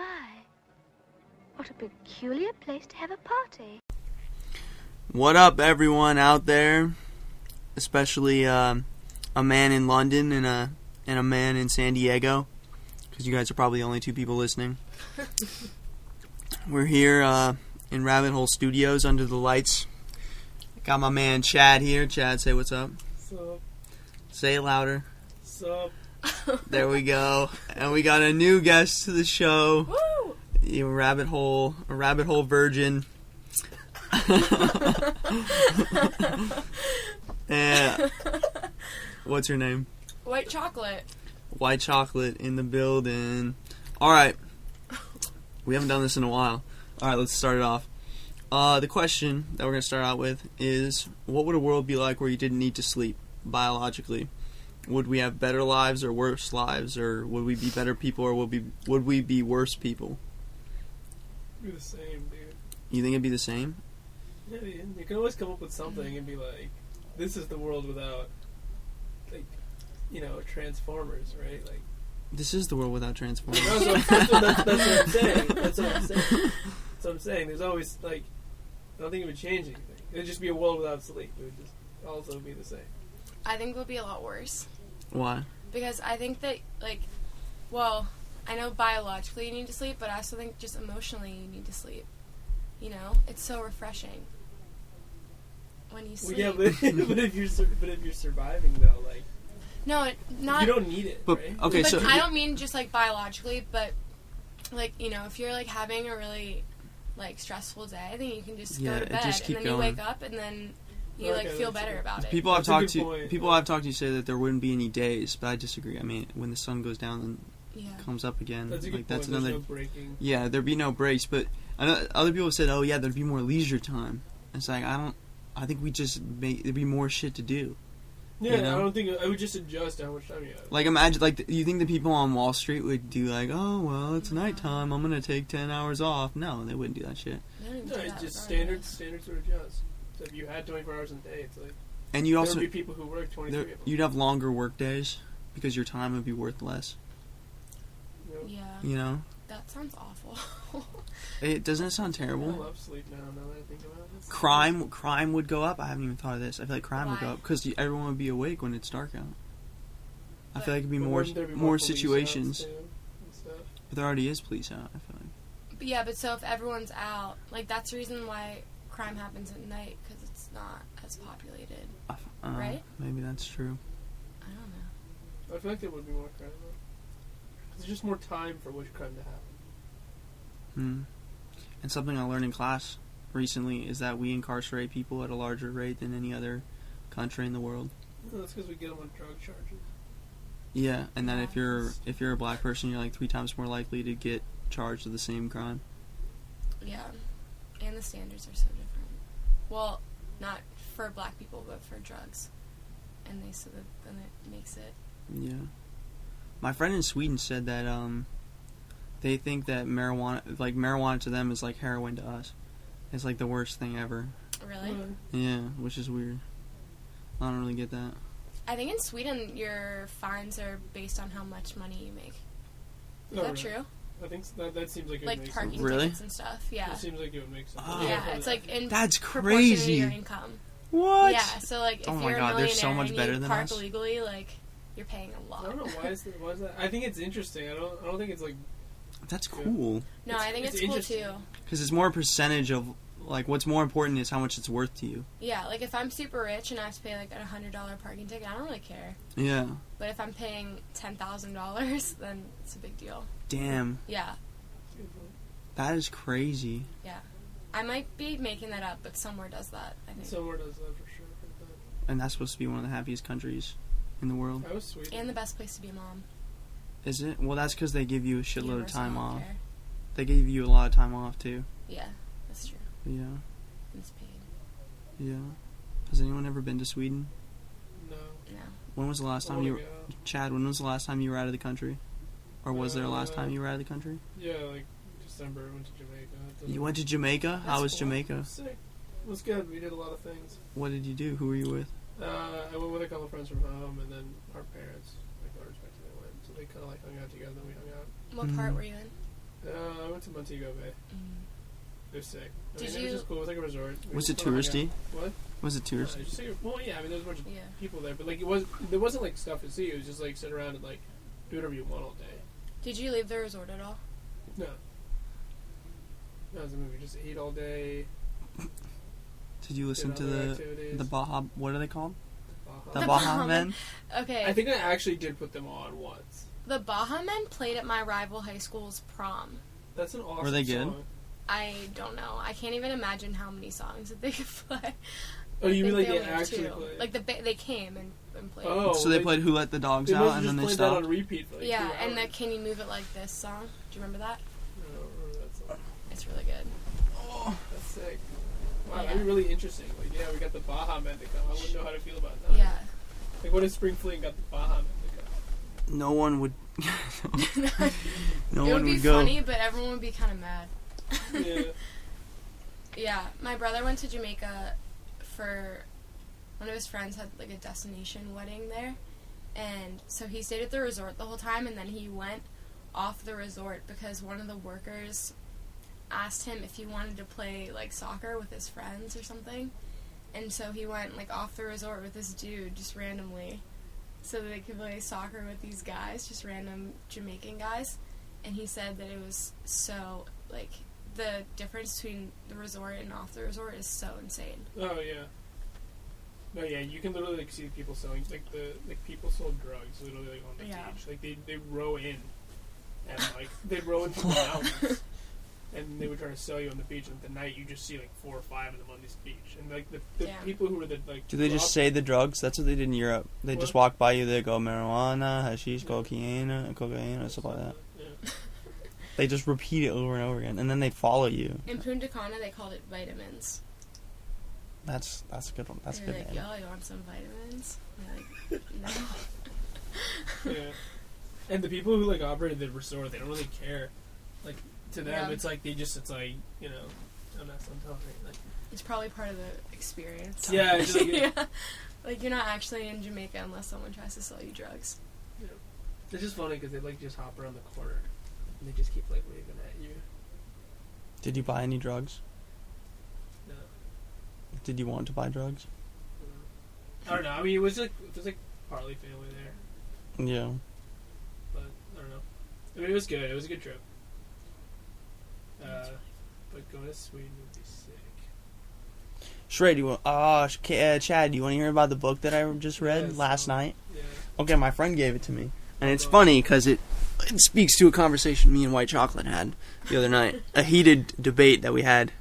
my. What a peculiar place to have a party. What up, everyone out there? Especially a man in London and a man in San Diego, because you guys are probably the only two people listening. We're here in Rabbit Hole Studios under the lights. Got my man Chad here. Chad, say what's up. What's up? Say it louder. What's up? There we go. And we got a new guest to the show. Woo! A rabbit hole virgin. And what's her name? White chocolate. White chocolate in the building. Alright. We haven't done this in a while. Alright, let's start it off. The question that we're going to start out with is, what would a world be like where you didn't need to sleep, biologically? Would we have better lives or worse lives? Or would we be better people or would we be worse people? Be the same, dude. You think it'd be the same? Yeah, you can always come up with something and be like, this is the world without, like, Transformers, right? Like, This is the world without Transformers. that's what I'm saying. That's what I'm saying. There's always, like, I don't think it would change anything. It would just be a world without sleep. It would just also be the same. I think it would be a lot worse. Why? Because I think that, I know biologically you need to sleep, but I also think just emotionally you need to sleep. You know? It's so refreshing when you sleep. Well, yeah, but if you're surviving, though, like... No, not... You don't need it, But, right? okay, but so... I don't mean just, biologically, but, if you're, having a really, stressful day, then you can just go to bed, just keep and then going. you wake up, and then you, feel better about it. People I've That's a talked good to, point. I've talked to say that there wouldn't be any days, but I disagree. I mean, when the sun goes down and Yeah. comes up again, That's a good that's point. another. There's no breaking. Yeah, there'd be no breaks, but I know other people have said, "Oh yeah, there'd be more leisure time." It's like I think there'd be more shit to do. Yeah, You know? I don't think... I would just adjust how much time you have. Like imagine, you think the people on Wall Street would do oh well, it's nighttime, I'm gonna take 10 hours off? No, they wouldn't do that shit. They don't even No, do it's that just regardless. standards would adjust. So if you had 24 hours in a day, it's like... And you There also would be people who work 23 of them. you'd have longer work days because your time would be worth less. Yeah. You know, That sounds awful. doesn't it sound I terrible? love sleep now that I think about it. Crime would go up. I haven't even thought of this. I feel like crime would go Why? up because everyone would be awake when it's dark out. I But- feel like it'd be But more wouldn't there be more police situations. outs, too, and stuff? But there already is police out. I feel like. But yeah, but so if everyone's out, that's the reason why crime happens at night, because it's not as populated. Right? Maybe that's true. I don't know. I feel like there would be more crime, though. There's just more time for which crime to happen. And something I learned in class recently is that we incarcerate people at a larger rate than any other country in the world. No, that's because we get them on drug charges. Yeah, and then if Yeah. you're a black person, you're 3 times more likely to get charged with the same crime. Yeah. And the standards are so different. Well, not for black people, but for drugs. And then it makes it... Yeah. My friend in Sweden said that they think that marijuana to them is like heroin to us. It's like the worst thing ever. Really? Yeah, which is weird. I don't really get that. I think in Sweden, your fines are based on how much money you make. Is Oh, that really? true? I think that seems like it would Like make parking sense. Really? tickets and stuff. Yeah. It seems like it would make sense. Oh. Yeah, it's like in That's proportion crazy. to your income. What? Yeah, so if Oh my you're God, a they're millionaire so much and better you than park us. illegally, you're paying a lot. I don't know why is that. I think it's interesting. I don't think it's like... That's cool. No, I think it's it's cool interesting. too. Because it's more a percentage of, what's more important is how much it's worth to you. Yeah, if I'm super rich and I have to pay a $100 parking ticket, I don't really care. Yeah. But if I'm paying $10,000, then it's a big deal. Damn. Yeah, That is crazy. yeah. I might be making that up, but somewhere does that, I think. Somewhere does that for sure. And that's supposed to be one of the happiest countries in the world. That was sweet. And the best place to be a mom. Is it? Well, that's because they give you a shitload of Universal time off. healthcare. They give you a lot of time off, too. Yeah, that's true. Yeah. It's paid. Yeah. Has anyone ever been to Sweden? No. No. When was the last I time wanna you... go. Chad, when was the last time you were out of the country? Or was there a last time you were out of the country? Yeah, like December, I went to Jamaica. You went to Jamaica? How was cool. Jamaica? It was sick. It was good. We did a lot of things. What did you do? Who were you with? I went with a couple of friends from home, and then our parents, our respectively, went. So they kind of hung out together, and we hung out. What part were you in? I went to Montego Bay. It was sick. Did It was you- just cool. It was like a resort. Was it Hung out. touristy? What? Was it touristy? Just like, well, yeah. I mean, there was a bunch of Yeah. people there, but like there wasn't like stuff to see. It was just like sit around and like do whatever you want all day. Did you leave the resort at all? No. That was a movie. Just ate all day. Did you listen did to other the activities. Baja? What are they called? Baja. The The Baja Baja Men. Okay. I think I actually did put them on once. The Baja Men played at my rival high school's prom. That's an awesome Were they good? song. I don't know. I can't even imagine how many songs that they could play. Oh, you mean I think like they only have actually two. played? Like they came and played. Oh, So they played "Who Let the Dogs They Out" must and have then just they played that stopped. on repeat for like yeah, 2 and the hours. "Can You Move It Like This" song. Do you remember that? I don't remember that song. It's really good. Oh, that's sick. Wow, Yeah. that'd be really interesting. Like, yeah, we got the Baja Men to come. I wouldn't know how to feel about that. Yeah. Like, what if Spring Fling got the Baja Men to come? No one would. No it one would be would go. funny, but everyone would be kind of mad. Yeah. Yeah, my brother went to Jamaica for one of his friends had like a destination wedding there, and so he stayed at the resort the whole time, and then he went off the resort because one of the workers asked him if he wanted to play like soccer with his friends or something, and so he went like off the resort with this dude just randomly, so that they could play soccer with these guys, just random Jamaican guys, and he said that it was so like. The difference between the resort and off the resort is so insane. Oh, yeah. No, yeah, you can literally like see people selling like people sold drugs literally like on the Yeah. beach. Like they row in and like they row into the mountains and they would try to sell you on the beach, and at the night you just see like 4 or 5 of them on this beach. And like the Yeah. people who were the like Do they just say the drugs? That's what they did in Europe. They just What? walk by you. They go marijuana, hashish, cocaine, or stuff like that. Yeah. They just repeat it over and over again, and then they follow you. In Punta Cana, they called it vitamins. That's a good one. That's a They're good like, name. yo, you want some vitamins? You're like, no. Yeah. And the people who like operated the resort, they don't really care. Like to them, Yeah. it's like it's like you know, I'm not telling you. Like, It's probably part of the experience. yeah, it's like, Yeah. Like, you're not actually in Jamaica unless someone tries to sell you drugs. it's just funny because they like just hop around the corner and they just keep like waving at you. Did you buy any drugs? No. Did you want to buy drugs? I don't know. I mean, it was like partly family there, Yeah. but I don't know. I mean, it was good. It was a good trip. But going to Sweden would be sick. Shrey, do you want? Chad, do you want to hear about the book that I just read Yes, last night? Yeah. Okay, my friend gave it to me, and it's funny because it speaks to a conversation me and White Chocolate had the other night. A heated debate that we had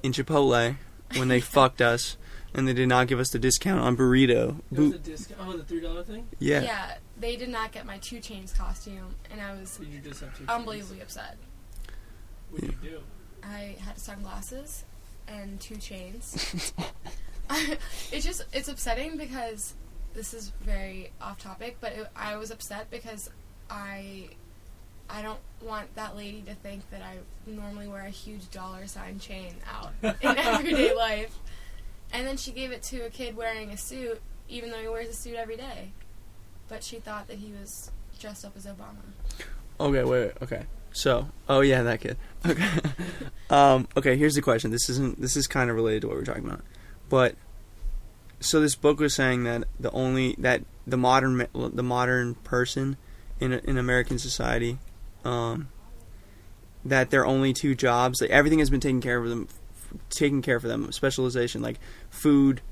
in Chipotle when they fucked us, and they did not give us the discount on burrito. It was a discount. Oh, the $3 thing. Yeah. Yeah, they did not get my 2 Chainz costume, and I was Did you just have 2? unbelievably upset. What did you do? I had sunglasses and 2 chains. It's upsetting because this is very off topic, but I was upset because I don't want that lady to think that I normally wear a huge $sign chain out in everyday life. And then she gave it to a kid wearing a suit, even though he wears a suit every day. But she thought that he was dressed up as Obama. Okay, wait. Okay. So, oh yeah, that kid. Okay. Okay, here's the question. This is kind of related to what we're talking about. But so this book was saying that the modern person in American society, that there are only 2 jobs. Like, everything has been taken care for them, specialization, like food,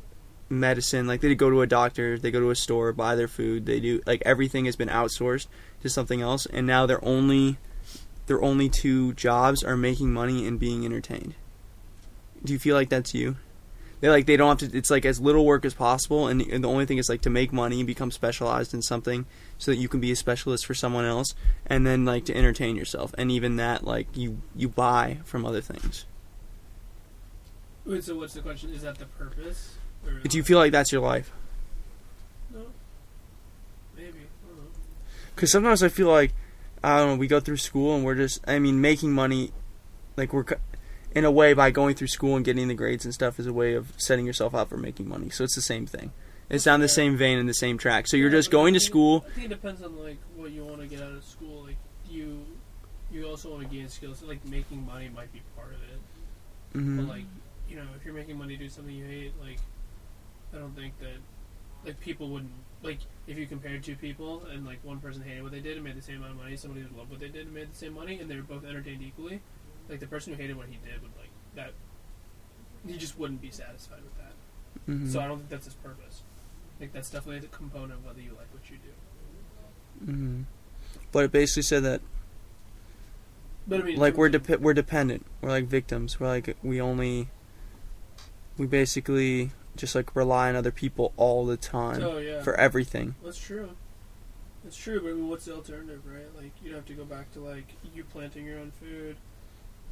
medicine. Like, they go to a doctor, they go to a store, buy their food. They do, like, everything has been outsourced to something else, and now their only 2 jobs are making money and being entertained. Do you feel like that's you? They don't have to. It's like as little work as possible, and the only thing is like to make money and become specialized in something, so that you can be a specialist for someone else, and then like to entertain yourself. And even that, like you buy from other things. Wait, so what's the question? Is that the purpose? Or Do you feel like that's your life? No. Maybe. I don't know. Because sometimes I feel like, I don't know, we go through school and we're just, making money, like we're, in a way, by going through school and getting the grades and stuff is a way of setting yourself up for making money. So it's the same thing. It's down the same vein and the same track. So you're just going to school. I think it depends on like what you want to get out of school. Like, do you you also want to gain skills. Like, making money might be part of it. Mm-hmm. But, like, you know, if you're making money to do something you hate, like, I don't think that, like, people wouldn't, like, if you compared two people and, like, one person hated what they did and made the same amount of money, somebody who loved what they did and made the same money, and they were both entertained equally, like, the person who hated what he did would, like, that, he just wouldn't be satisfied with that. Mm-hmm. So I don't think that's his purpose. Like, that's definitely a component of whether you like what you do. Mm-hmm. But it basically said that, But I mean, like, we're dependent. We're like victims. We're like, we basically just like rely on other people all the time for everything. That's true. It's true, but I mean, what's the alternative, right? Like, you'd have to go back to, like, you planting your own food.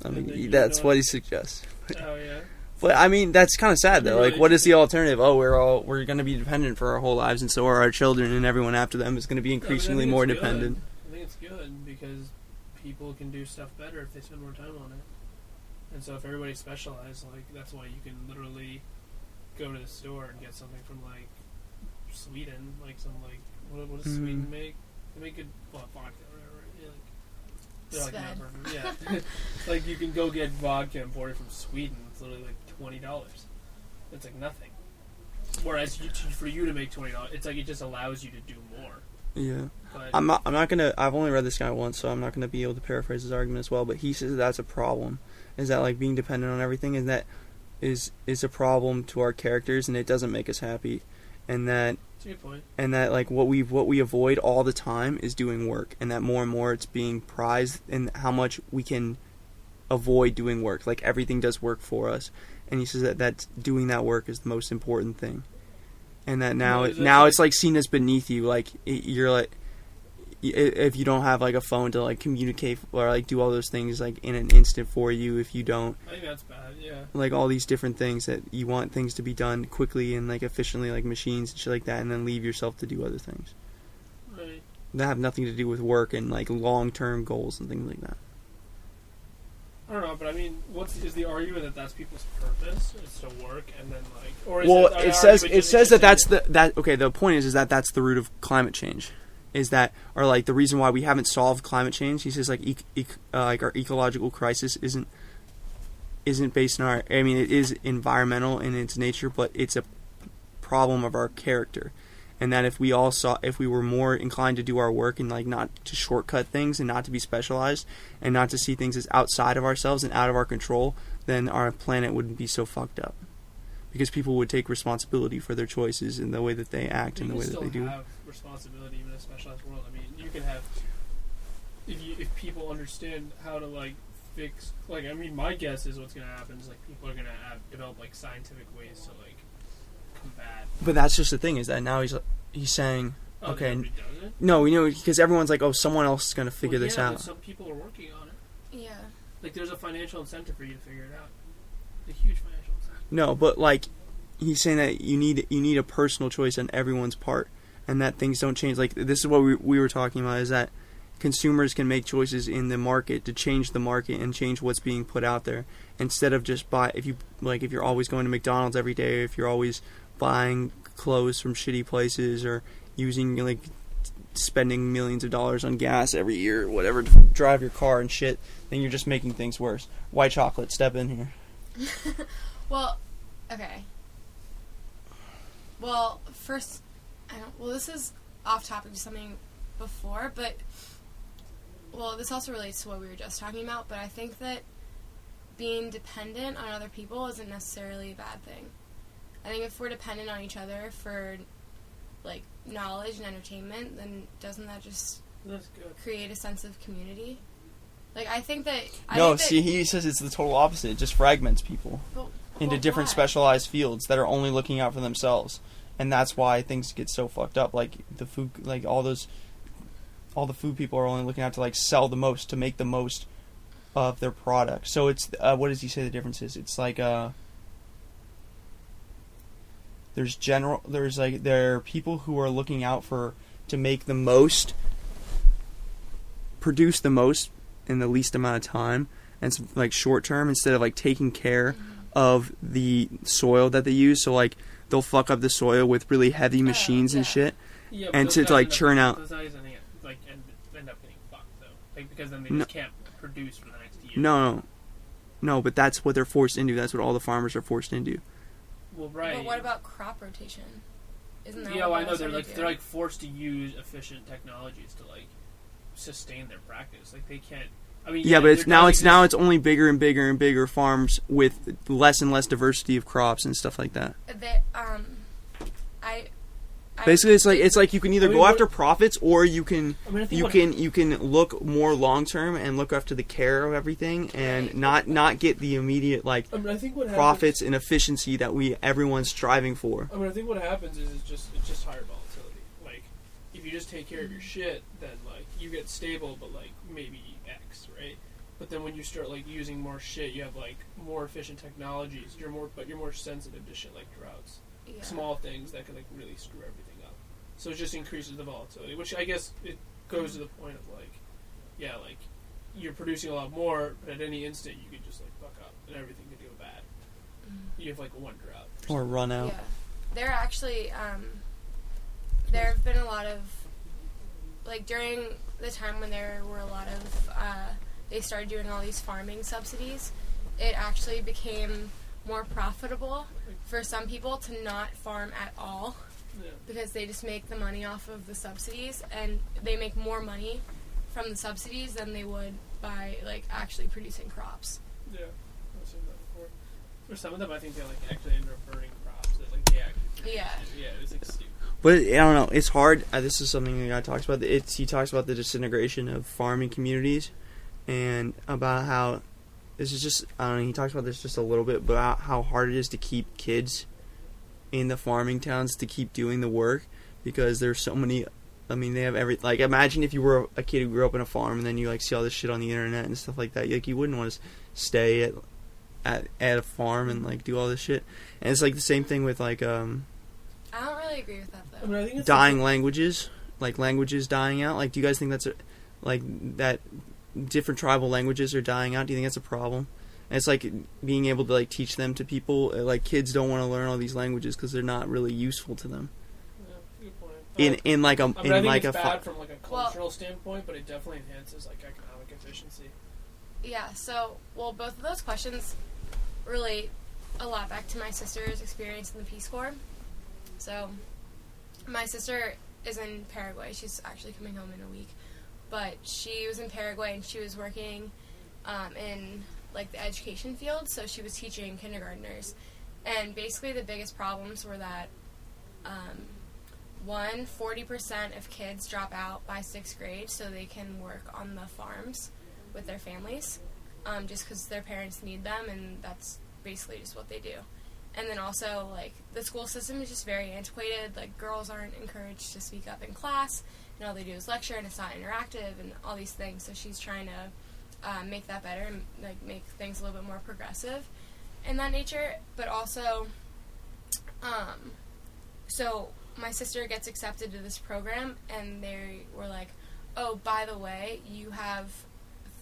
I mean, that's what he suggests. Oh, yeah? But, I mean, that's kind of sad, though. Really Like, what is the alternative? Oh, we're going to be dependent for our whole lives, and so are our children, and everyone after them is going to be increasingly more dependent. I think it's good, because people can do stuff better if they spend more time on it. And so if everybody's specialized, like, that's why you can literally go to the store and get something from, like, Sweden, like, some, like, what does Sweden make? They make good, vodka or whatever. Yeah, like, they're like, not perfect. Yeah. Like, you can go get vodka imported from Sweden. It's literally like $20. It's like nothing. Whereas for you to make $20, it's like it just allows you to do more. Yeah. But I'm not gonna. I've only read this guy once, so I'm not gonna be able to paraphrase his argument as well. But he says that's a problem. Is that, like, being dependent on everything, and that is a problem to our characters, and it doesn't make us happy, and that. That's a good point. And that, like, what we avoid all the time is doing work, and that more and more it's being prized, and how much we can avoid doing work. Like, everything does work for us, and he says that doing that work is the most important thing, and that now it's like seen as beneath you. Like, you're like, if you don't have, like, a phone to, like, communicate or, like, do all those things, like, in an instant for you, if you don't, I think that's bad. Yeah. like, all these different things that you want things to be done quickly and, like, efficiently, like machines and shit like that, and then leave yourself to do other things Right. that have nothing to do with work and, like, long-term goals and things like that. I don't know, but I mean, is the argument that that's people's purpose is to work and then, like, or is Well, it says that that's the point is that that's the root of climate change, is that, or, like, the reason why we haven't solved climate change. He says, like, like, our ecological crisis isn't based on I mean, it is environmental in its nature, but it's a problem of our character. And that if we were more inclined to do our work and, like, not to shortcut things and not to be specialized and not to see things as outside of ourselves and out of our control, then our planet wouldn't be so fucked up. Because people would take responsibility for their choices and the way that they act and the way that they do. You can still have responsibility even in a specialized world. I mean, you can have, if people understand how to, like, fix, like, I mean, my guess is what's going to happen is, like, people are going to develop, like, scientific ways to, like, combat. But that's just the thing, is that now he's saying, okay, no, we know, because everyone's like, oh, someone else is going to figure this out. But some people are working on it. Yeah. Like, there's a financial incentive for you to figure it out. A huge financial incentive. No, but, like, he's saying that you need a personal choice on everyone's part, and that things don't change. Like, this is what we were talking about, is that consumers can make choices in the market to change the market and change what's being put out there, instead of just if you're always going to McDonald's every day, if you're always buying clothes from shitty places, or using, like, spending millions of dollars on gas every year or whatever to drive your car and shit, then you're just making things worse. White chocolate, step in here. Well, okay. Well, first, this is off topic to something before, but, well, this also relates to what we were just talking about, but I think that being dependent on other people isn't necessarily a bad thing. I think if we're dependent on each other for, like, knowledge and entertainment, then doesn't that just create a sense of community? Like, I think that... he says it's the total opposite. It just fragments people into different specialized fields that are only looking out for themselves. And that's why things get so fucked up. Like, the food, like, all the food people are only looking out to, like, sell the most, to make the most of their product. So it's, what does he say the difference is? It's like, there are people who are looking out to make the most, produce the most in the least amount of time, and it's, like, short term, instead of, like, taking care of the soil that they use. So, like, they'll fuck up the soil with really heavy machines and shit, and to, like, churn out. Those guys, I think, like, end up getting fucked, though. Like, because then they just can't produce for the next year. No, but that's what they're forced into. That's what all the farmers are forced into. Well, right. But what about crop rotation? Isn't that Yeah, what well, I know they're like do? forced to use efficient technologies to like sustain their practice. Like they can't. I mean, Yeah, but it's now exist. it's only bigger and bigger and bigger farms with less and less diversity of crops and stuff like that. Basically, it's like you can either go after profits or you can you can look more long term and look after the care of everything and not get the immediate like I think what profits and efficiency that everyone's striving for. I think what happens is it's just higher volatility. Like if you just take care of your shit, then like you get stable, but like maybe X, right? But then when you start like using more shit, you have like more efficient technologies. You're more sensitive to shit like droughts, small things that can like really screw everything up. So it just increases the volatility, which I guess it goes to the point of like, yeah, like you're producing a lot more, but at any instant you could just like fuck up and everything could go bad. You have like one drought Or run out. Yeah, there are actually there have been a lot of like during the time when there were a lot of they started doing all these farming subsidies. It actually became more profitable for some people to not farm at all. Yeah. Because they just make the money off of the subsidies, and they make more money from the subsidies than they would by like actually producing crops. Yeah, I've seen that before. For some of them, I think they like actually ended up burning crops. That like they actually yeah, it was like stupid. But I don't know. It's hard. This is something the guy talks about. He talks about the disintegration of farming communities, and about how this is just. I don't know. He talks about this just a little bit, but about how hard it is to keep kids in the farming towns to keep doing the work because there's so many. I mean, they have like imagine if you were a kid who grew up in a farm and then you like see all this shit on the internet and stuff like that. Like you wouldn't want to stay at a farm and like do all this shit. And it's like the same thing with like I don't really agree with that though. I think it's dying languages, like languages dying out. Like, do you guys think that's like that different tribal languages are dying out? Do you think that's a problem? And it's like being able to like teach them to people. Like kids don't want to learn all these languages because they're not really useful to them. Yeah, good point. In like a I think like it's a bad from like a cultural standpoint, but it definitely enhances like economic efficiency. Yeah. So both of those questions relate a lot back to my sister's experience in the Peace Corps. So my sister is in Paraguay. She's actually coming home in a week, but she was in Paraguay and she was working in like the education field, so she was teaching kindergartners, and basically the biggest problems were that 40% of kids drop out by 6th grade so they can work on the farms with their families, just because their parents need them, and that's basically just what they do. And then also, like, the school system is just very antiquated. Like, girls aren't encouraged to speak up in class, and all they do is lecture, and it's not interactive, and all these things. So she's trying to make that better and like make things a little bit more progressive in that nature. But also, so my sister gets accepted to this program, and they were like, "Oh, by the way, you have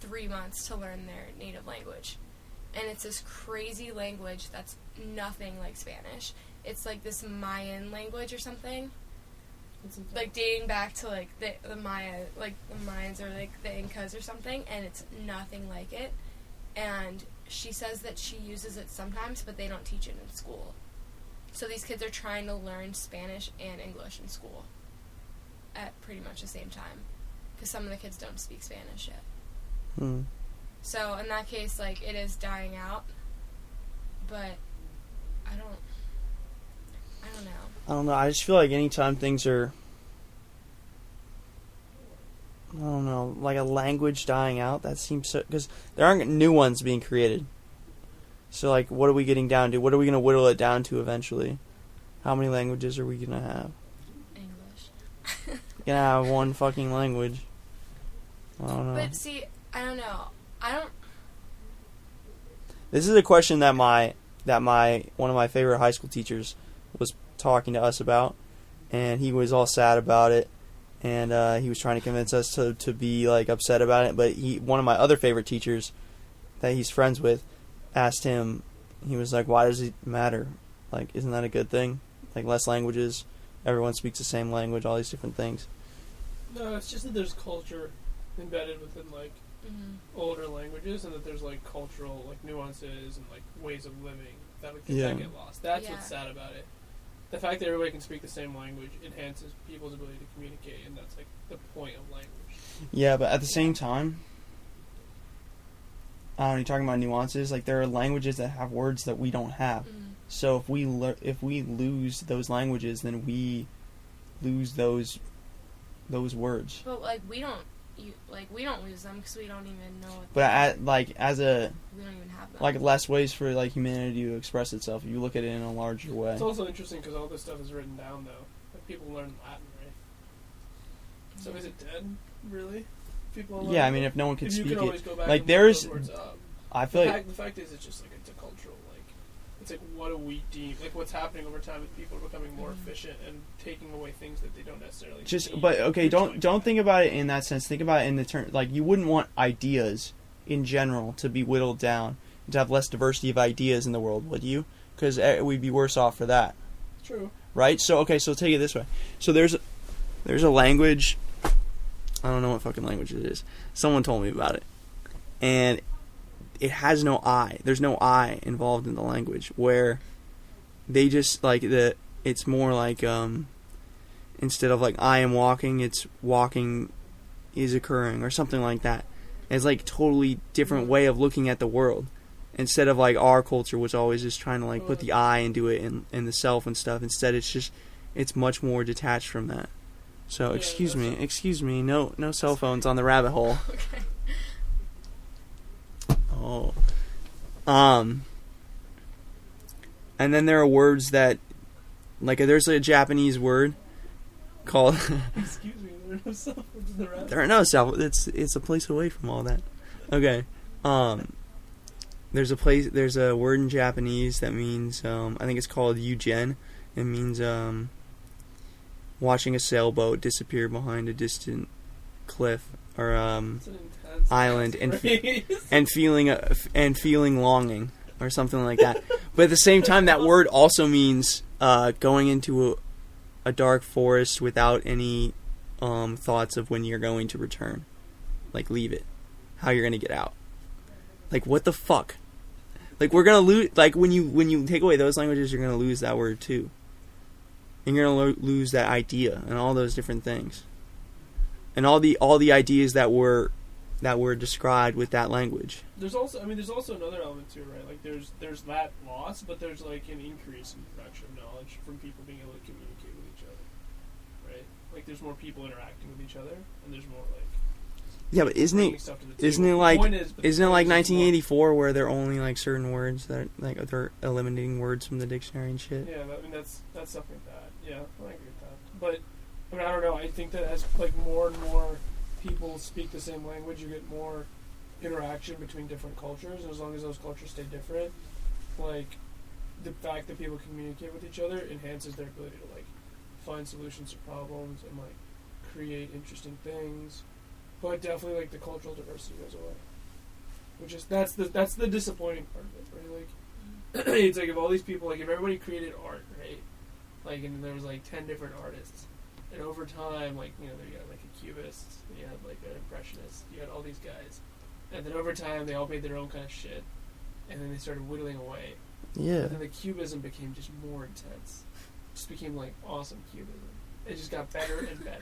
3 months to learn their native language." And it's this crazy language that's nothing like Spanish. It's like this Mayan language or something. Like dating back to like the Maya, like the Mayans or like the Incas or something, and it's nothing like it. And she says that she uses it sometimes, but they don't teach it in school. So these kids are trying to learn Spanish and English in school at pretty much the same time, because some of the kids don't speak Spanish yet. So in that case, like, it is dying out, but I don't know. I don't know. I just feel like anytime things are, I don't know, like a language dying out, that seems so, because there aren't new ones being created. So, like, what are we getting down to? What are we going to whittle it down to eventually? How many languages are we going to have? English. We're going to have one fucking language. I don't know. But see, I don't know. This is a question that one of my favorite high school teachers was talking to us about, and he was all sad about it, and he was trying to convince us to be like upset about it. But one of my other favorite teachers that he's friends with asked him, he was like, "Why does it matter? Like, isn't that a good thing? Like, less languages, everyone speaks the same language, all these different things." No, it's just that there's culture embedded within like older languages, and that there's like cultural like nuances and like ways of living that Yeah. that get lost. That's Yeah. what's sad about it. The fact that everybody can speak the same language enhances people's ability to communicate, and that's like the point of language. Yeah, but at the same time, you're talking about nuances. Like there are languages that have words that we don't have. So if we lose those languages, then we lose those words. But like we don't lose them because we don't even know. What But we don't even have them. like less ways for like humanity to express itself. If you look at it in a larger way. It's also interesting because all this stuff is written down though. Like people learn Latin, right? So is it dead? Really? People. Learn Yeah, I mean, if no one can if you speak can always it, go back like and there's, look those words up. I feel like The fact is, it's just like it's a cultural like. It's like what do we deem like what's happening over time is people are becoming more efficient and taking away things that they don't necessarily need. but okay, They're trying don't to- think about it in that sense. Think about it in the term like you wouldn't want ideas in general to be whittled down and to have less diversity of ideas in the world, would you? Because we'd be worse off for that. True. Right? So okay, so take it this way. So there's a language. I don't know what fucking language it is. Someone told me about it, and it has no I. There's no I involved in the language. Where they just like it's more like instead of like I am walking, it's walking is occurring or something like that. It's like totally different way of looking at the world. Instead of like our culture, which always is trying to like put the I and do it in the self and stuff. Instead, it's much more detached from that. So Yeah, excuse me, no cell phones on the rabbit hole. Okay. Oh, and then there are words that, like, there's a Japanese word called. Excuse me, there are no cell phones in the rap. There are no cell. It's a place away from all that. Okay, There's a word in Japanese that means I think it's called yugen. It means watching a sailboat disappear behind a distant cliff or It's an intense island phrase. and feeling longing or something like that. But at the same time, that word also means going into a dark forest without any thoughts of when you're going to return. Like leave it, how you're gonna get out. Like what the fuck? Like we're gonna lose. Like when you take away those languages, you're gonna lose that word too. And you're gonna lose that idea and all those different things, and all the ideas that were described with that language. There's also another element too, right? Like there's that loss, but there's like an increase in production of knowledge from people being able to communicate with each other, right? Like there's more people interacting with each other, and there's more like. Yeah, but isn't it like 1984 where there are only like certain words that like they're eliminating words from the dictionary and shit? Yeah, I mean that's stuff like that. Yeah, I agree with that. But I mean I don't know. I think that as like more and more people speak the same language, you get more interaction between different cultures, and as long as those cultures stay different, like the fact that people communicate with each other enhances their ability to like find solutions to problems and like create interesting things. But definitely, like the cultural diversity goes away, which is that's the disappointing part of it, right? Like, it's like if all these people, like if everybody created art, right? Like, and there was like 10 different artists, and over time, like you had like a cubist, and you had like an impressionist, you had all these guys, and then over time they all made their own kind of shit, and then they started whittling away. Yeah. And then the cubism became just more intense, just became like awesome cubism. It just got better and better.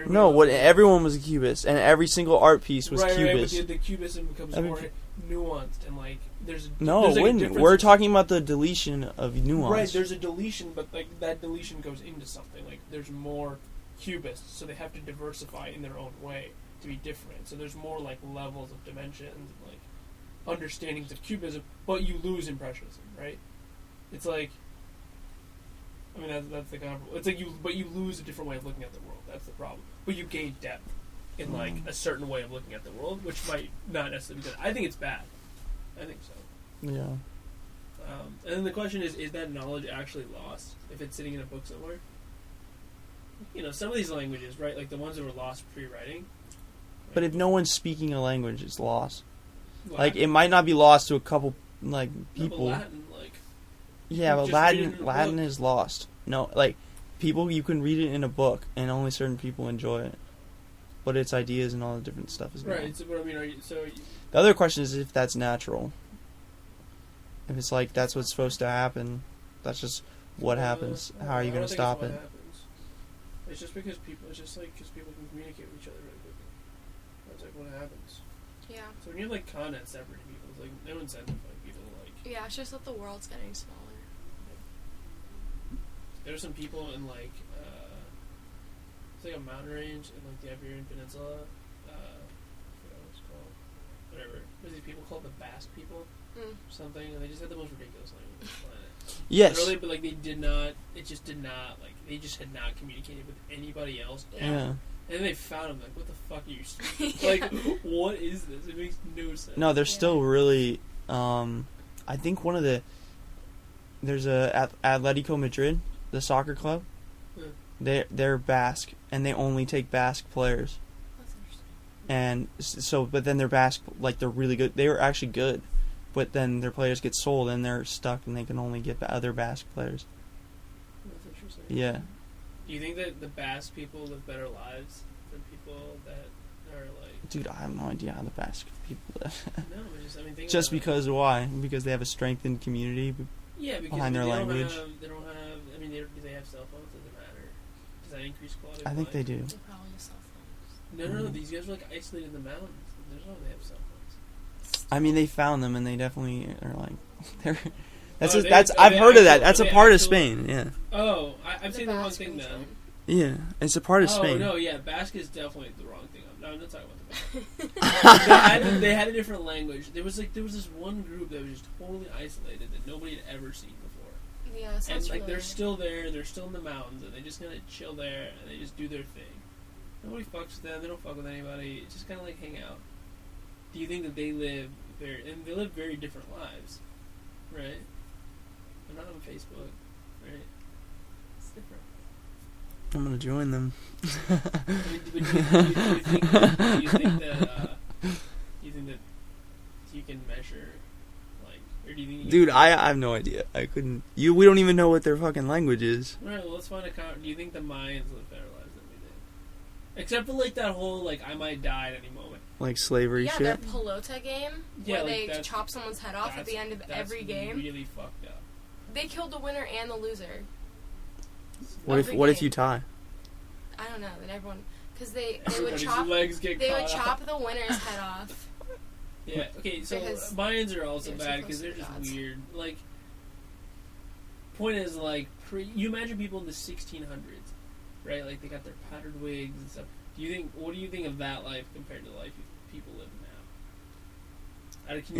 No, everyone was a cubist, and every single art piece was cubist. Right, but the cubism becomes more nuanced, and like there's it wouldn't. We're talking about the deletion of nuance. Right, there's a deletion, but like that deletion goes into something. Like there's more cubists, so they have to diversify in their own way to be different. So there's more like levels of dimensions, and, like understandings of cubism, but you lose impressionism, right? It's like. I mean that's the comparable. It's like you lose a different way of looking at the world. That's the problem. But you gain depth in like a certain way of looking at the world, which might not necessarily be good. I think it's bad. I think so. Yeah. And then the question is that knowledge actually lost if it's sitting in a book somewhere? You know, some of these languages, right? Like the ones that were lost pre-writing. Right? But if no one's speaking a language, it's lost. Latin, like it might not be lost to a couple like people. No, Latin, like. Yeah, but Latin is lost. No, like people you can read it in a book, and only certain people enjoy it. but its ideas and all the different stuff is gone. Right. So, but I mean, The other question is if that's natural. If it's like that's what's supposed to happen, that's just what happens. How are you going to stop it? It's just because people. It's just like because people can communicate with each other really quickly. That's like what happens. Yeah. So when you have like content separating people, it's like no incentive for like, people to like. Yeah, it's just that the world's getting smaller. There's some people in like it's like a mountain range in like the Iberian Peninsula. I forgot what it's called. Whatever. There's these people called the Basque people. Something, and they just had the most ridiculous language on the planet. Yes. Literally, but like they did not. It just did not like they just had not communicated with anybody else. Ever. Yeah. And then they found them like, what the fuck are you speaking? Like, what is this? It makes no sense. No, they're still really. I think one of there's a Atletico Madrid, the soccer club. They're Basque, and they only take Basque players. That's interesting. And so, but then they're Basque, like they're really good. They were actually good, but then their players get sold, and they're stuck, and they can only get other Basque players. That's interesting. Yeah. Do you think that the Basque people live better lives than people that are like? Dude, I have no idea how the Basque people live. No, but just I mean, think Just about because why? Because they have a strengthened community. yeah, because behind their they language. They don't have. I mean, do they have cell phones? Does it matter? Does that increase quality? I of think life? they do. They probably have cell phones. No. These guys are like isolated in the mountains. There's no way they have cell phones. I mean, they found them, and they definitely are like they're. Oh, That's they I've heard of that. actually- That's a they part of actually- Spain. Yeah. Oh, I'm The saying the wrong Basque thing region. then. Yeah, it's a part of Oh Spain. no, yeah, Basque is definitely the wrong thing. No, I'm not talking about the Basque. they had a different language. There was this one group that was just totally isolated that nobody had ever seen before. Yeah, sounds And like familiar. they're still there, they're still in the mountains, and they just kind of chill there and they just do their thing. Nobody fucks with them. They don't fuck with anybody. It's just kind of like hang out. Do you think that they live they live very different lives, right? They're not on Facebook, right? It's different. I'm gonna join them. I mean, do you think that you can measure, like, or do you think? Dude, I have no idea. I couldn't. We don't even know what their fucking language is. All right, well, let's find a. Do you think the Mayans live better lives than we did? Except for like that whole like I might die at any moment. Like slavery Yeah, shit. their pelota game, Yeah, where like they chop someone's head off at the end of every game. Really fucked up. They killed the winner and the loser. What if Every What if game. you tie? I don't know. Then everyone, because they would Everybody's chop legs get they would caught chop up. the winner's head off. Yeah. Okay. So Because Mayans are also they're too bad close because to they're the just gods. weird. Like, point is like you imagine people in the 1600s, right? Like they got their powdered wigs and stuff. What do you think of that life compared to the life people live now? Can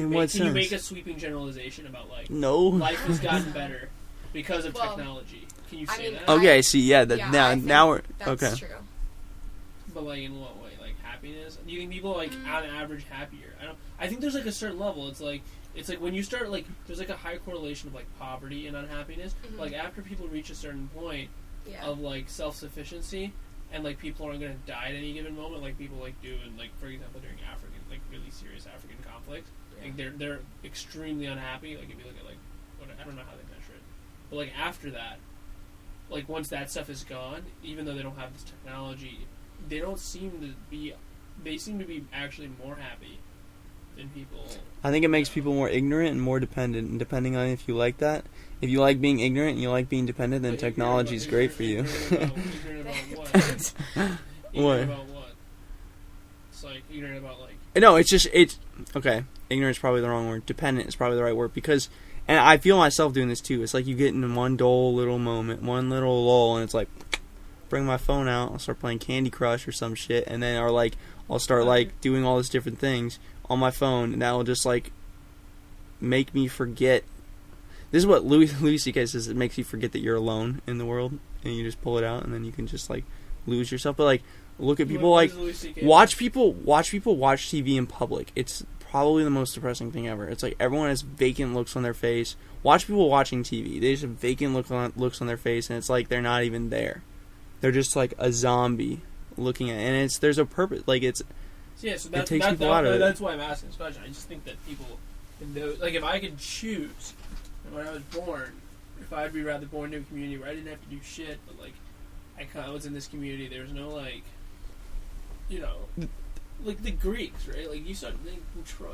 you make a sweeping generalization about like No. life has gotten better because of Well, technology? Can you I say mean, that? Okay. See. Yeah. Yeah, I Now. think Now we're That's okay. true. But like in what way? Like happiness? Do you think people are like Mm. on average happier? I think there's like a certain level. It's like when you start like there's like a high correlation of like poverty and unhappiness. Mhm. Like after people reach a certain point Yeah. of like self-sufficiency and like people aren't gonna die at any given moment like people like do in like for example during African like really serious African conflict. Yeah. Like they're extremely unhappy. Like if you look at like I don't know how they measure it, but like after that, like once that stuff is gone, even though they don't have this technology, they don't seem to be. They seem to be actually more happy than people. I think it makes people more ignorant and more dependent. And depending on if you like that, if you like being ignorant and you like being dependent, then But technology is great for you. Ignorant about what? What? Ignorant about what? It's like ignorant about like. No, it's okay. Ignorant is probably the wrong word. Dependent is probably the right word because, and I feel myself doing this too. It's like you get in one dull little moment, one little lull, and it's like, bring my phone out. I'll start playing Candy Crush or some shit, and then I'll start like doing all these different things on my phone, and that will just like make me forget. This is what Louis C.K. says. It makes you forget that you're alone in the world, and you just pull it out, and then you can just like lose yourself. But like, look at people like watch people watch TV in public. It's probably the most depressing thing ever. It's like everyone has vacant looks on their face. Watch people watching TV. They just have vacant looks on their face, and it's like they're not even there. They're just like a zombie looking at, and there's a purpose. Like it takes people out of it. That's why I'm asking this question. I just think that people, like if I could choose when I was born, if I'd be rather born into a community where I didn't have to do shit, but like I was in this community, there was no like you know, like the Greeks, right? Like you started thinking Troy.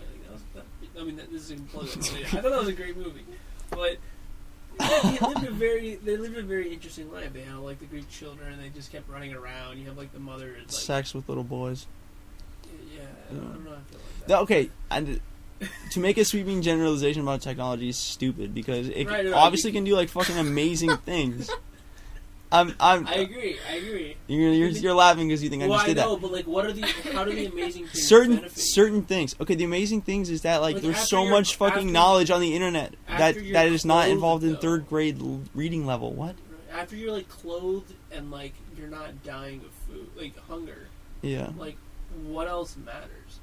Like this is completely. I thought that was a great movie, but they lived a very interesting life. They had like the Greek children, and they just kept running around. You have like the mother, like, sex with little boys. Yeah, I don't know. I feel like that. Okay, and to make a sweeping generalization about technology is stupid because it obviously can do like fucking amazing things. I agree. You're laughing because you think I just did that. Well, I know, but like, how do the amazing things certain things? Okay, the amazing things is that like there's so much fucking knowledge on the internet that is not involved in third grade reading level. What? After you're like clothed and like you're not dying of food, like hunger. Yeah. Like, what else matters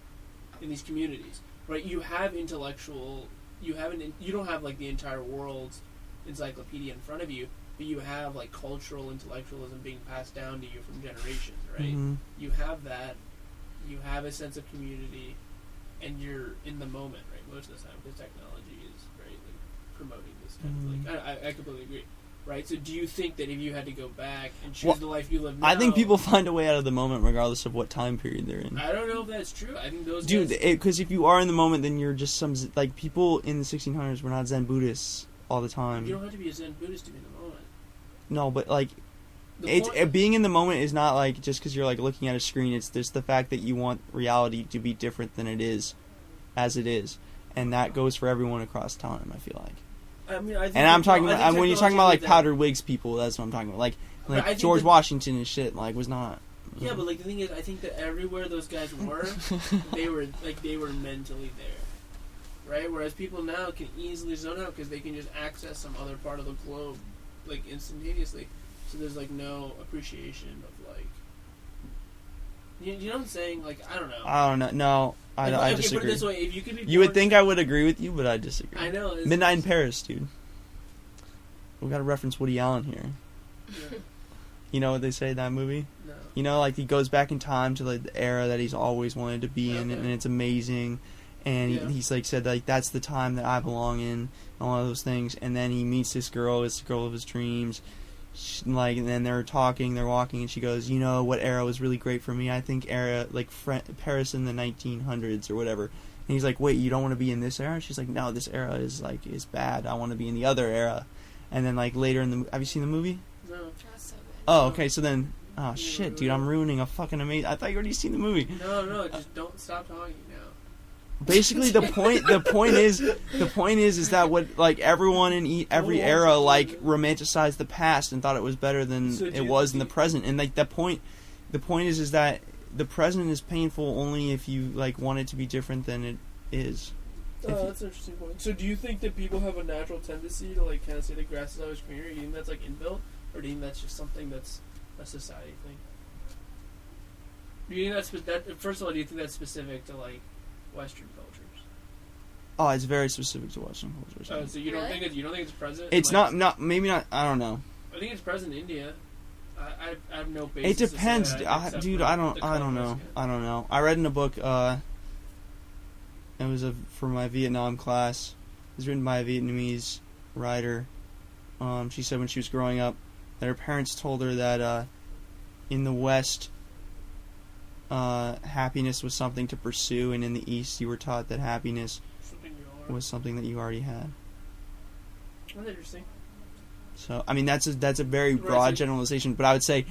in these communities, right? You have intellectual. You don't have like the entire world's encyclopedia in front of you. But you have like cultural intellectualism being passed down to you from generations, right? Mm-hmm. You have that. You have a sense of community, and you're in the moment, right? Most of the time, because technology is right, like promoting this kind of like. I completely agree, right? So, do you think that if you had to go back and choose the life you live now, I think people find a way out of the moment regardless of what time period they're in. I don't know if that's true. I think those because if you are in the moment, then you're just like people in the 1600s were not Zen Buddhists all the time. You don't have to be a Zen Buddhist to be in the moment. No, but like, being in the moment is not like just because you're like looking at a screen. It's just the fact that you want reality to be different than it is, as it is, and that goes for everyone across time. I feel like. I mean, I'm talking about when you're talking about like powdered wigs people. That's what I'm talking about. Like George Washington and shit. Like was not. Yeah, but like the thing is, I think that everywhere those guys were, they were mentally there, right? Whereas people now can easily zone out because they can just access some other part of the globe. Like instantaneously, so there's like no appreciation of like, you know what I'm saying? Like I don't know. No, I disagree. Put it this way: if you could be, you would think I would agree with you, but I disagree. I know. Midnight in Paris, dude. We got to reference Woody Allen here. Yeah. You know what they say in that movie? No. You know, like he goes back in time to like the era that he's always wanted to be in, and it's amazing. And he's like said like that's the time that I belong in, and all of those things. And then he meets this girl, it's the girl of his dreams. And then they're talking, they're walking, and she goes, "You know what era was really great for me? I think era like Paris in the 1900s or whatever." And he's like, "Wait, you don't want to be in this era?" She's like, "No, this era is bad. I want to be in the other era." And then like later in the, have you seen the movie? No. That's so good. Oh, okay. So then, shit, dude, I'm ruining a fucking amazing. I thought you already seen the movie. No, just don't stop talking now. Basically, the point is that what like everyone in every era like romanticized the past and thought it was better than it was in the present, and like the point is that the present is painful only if you like want it to be different than it is. Oh, that's an interesting point. So, do you think that people have a natural tendency to like kind of say the grass is always greener? Do you think that's like inbuilt, or do you think that's just something that's a society thing? Do you think that first of all, do you think that's specific to like Western cultures? Oh, it's very specific to Western cultures. Oh, so you don't think it's present? It's like, not maybe not. I don't know. I think it's present in India. I have no basis. It depends, dude. I don't know. I read in a book. It was for my Vietnam class. It was written by a Vietnamese writer. She said when she was growing up that her parents told her that in the West, happiness was something to pursue, and in the East, you were taught that happiness was something that you already had. That's interesting. So, I mean, that's a very broad generalization, but I would say,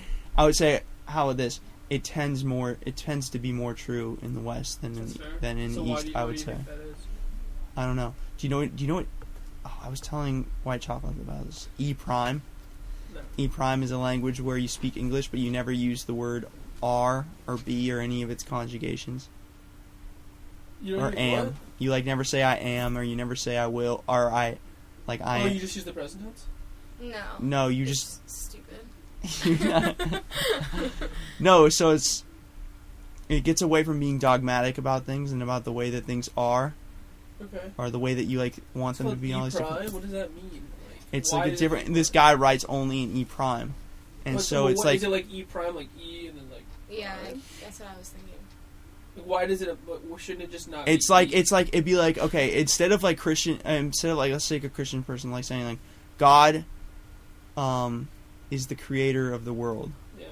how about this? It tends to be more true in the West than in the East. I would say. I don't know. Do you know what? Oh, I was telling White Chocolate about this. EPrime. No. EPrime is a language where you speak English, but you never use the word R or B or any of its conjugations. Or am. What? You like never say I am, or you never say I will, or I am. Oh, you just use the present tense? No. No, you it's just stupid. No, so it gets away from being dogmatic about things and about the way that things are. Okay. Or the way that you like want them to be. All these different. What does that mean? It's like a different. This guy writes only in EPrime, and so it's like. Is it like EPrime, like E, and then like? Yeah, that's what I was thinking. Why does it? Shouldn't it just not? It's like it'd be like okay, instead of like Christian, instead of like let's take a Christian person like saying like God, is the creator of the world. Yeah.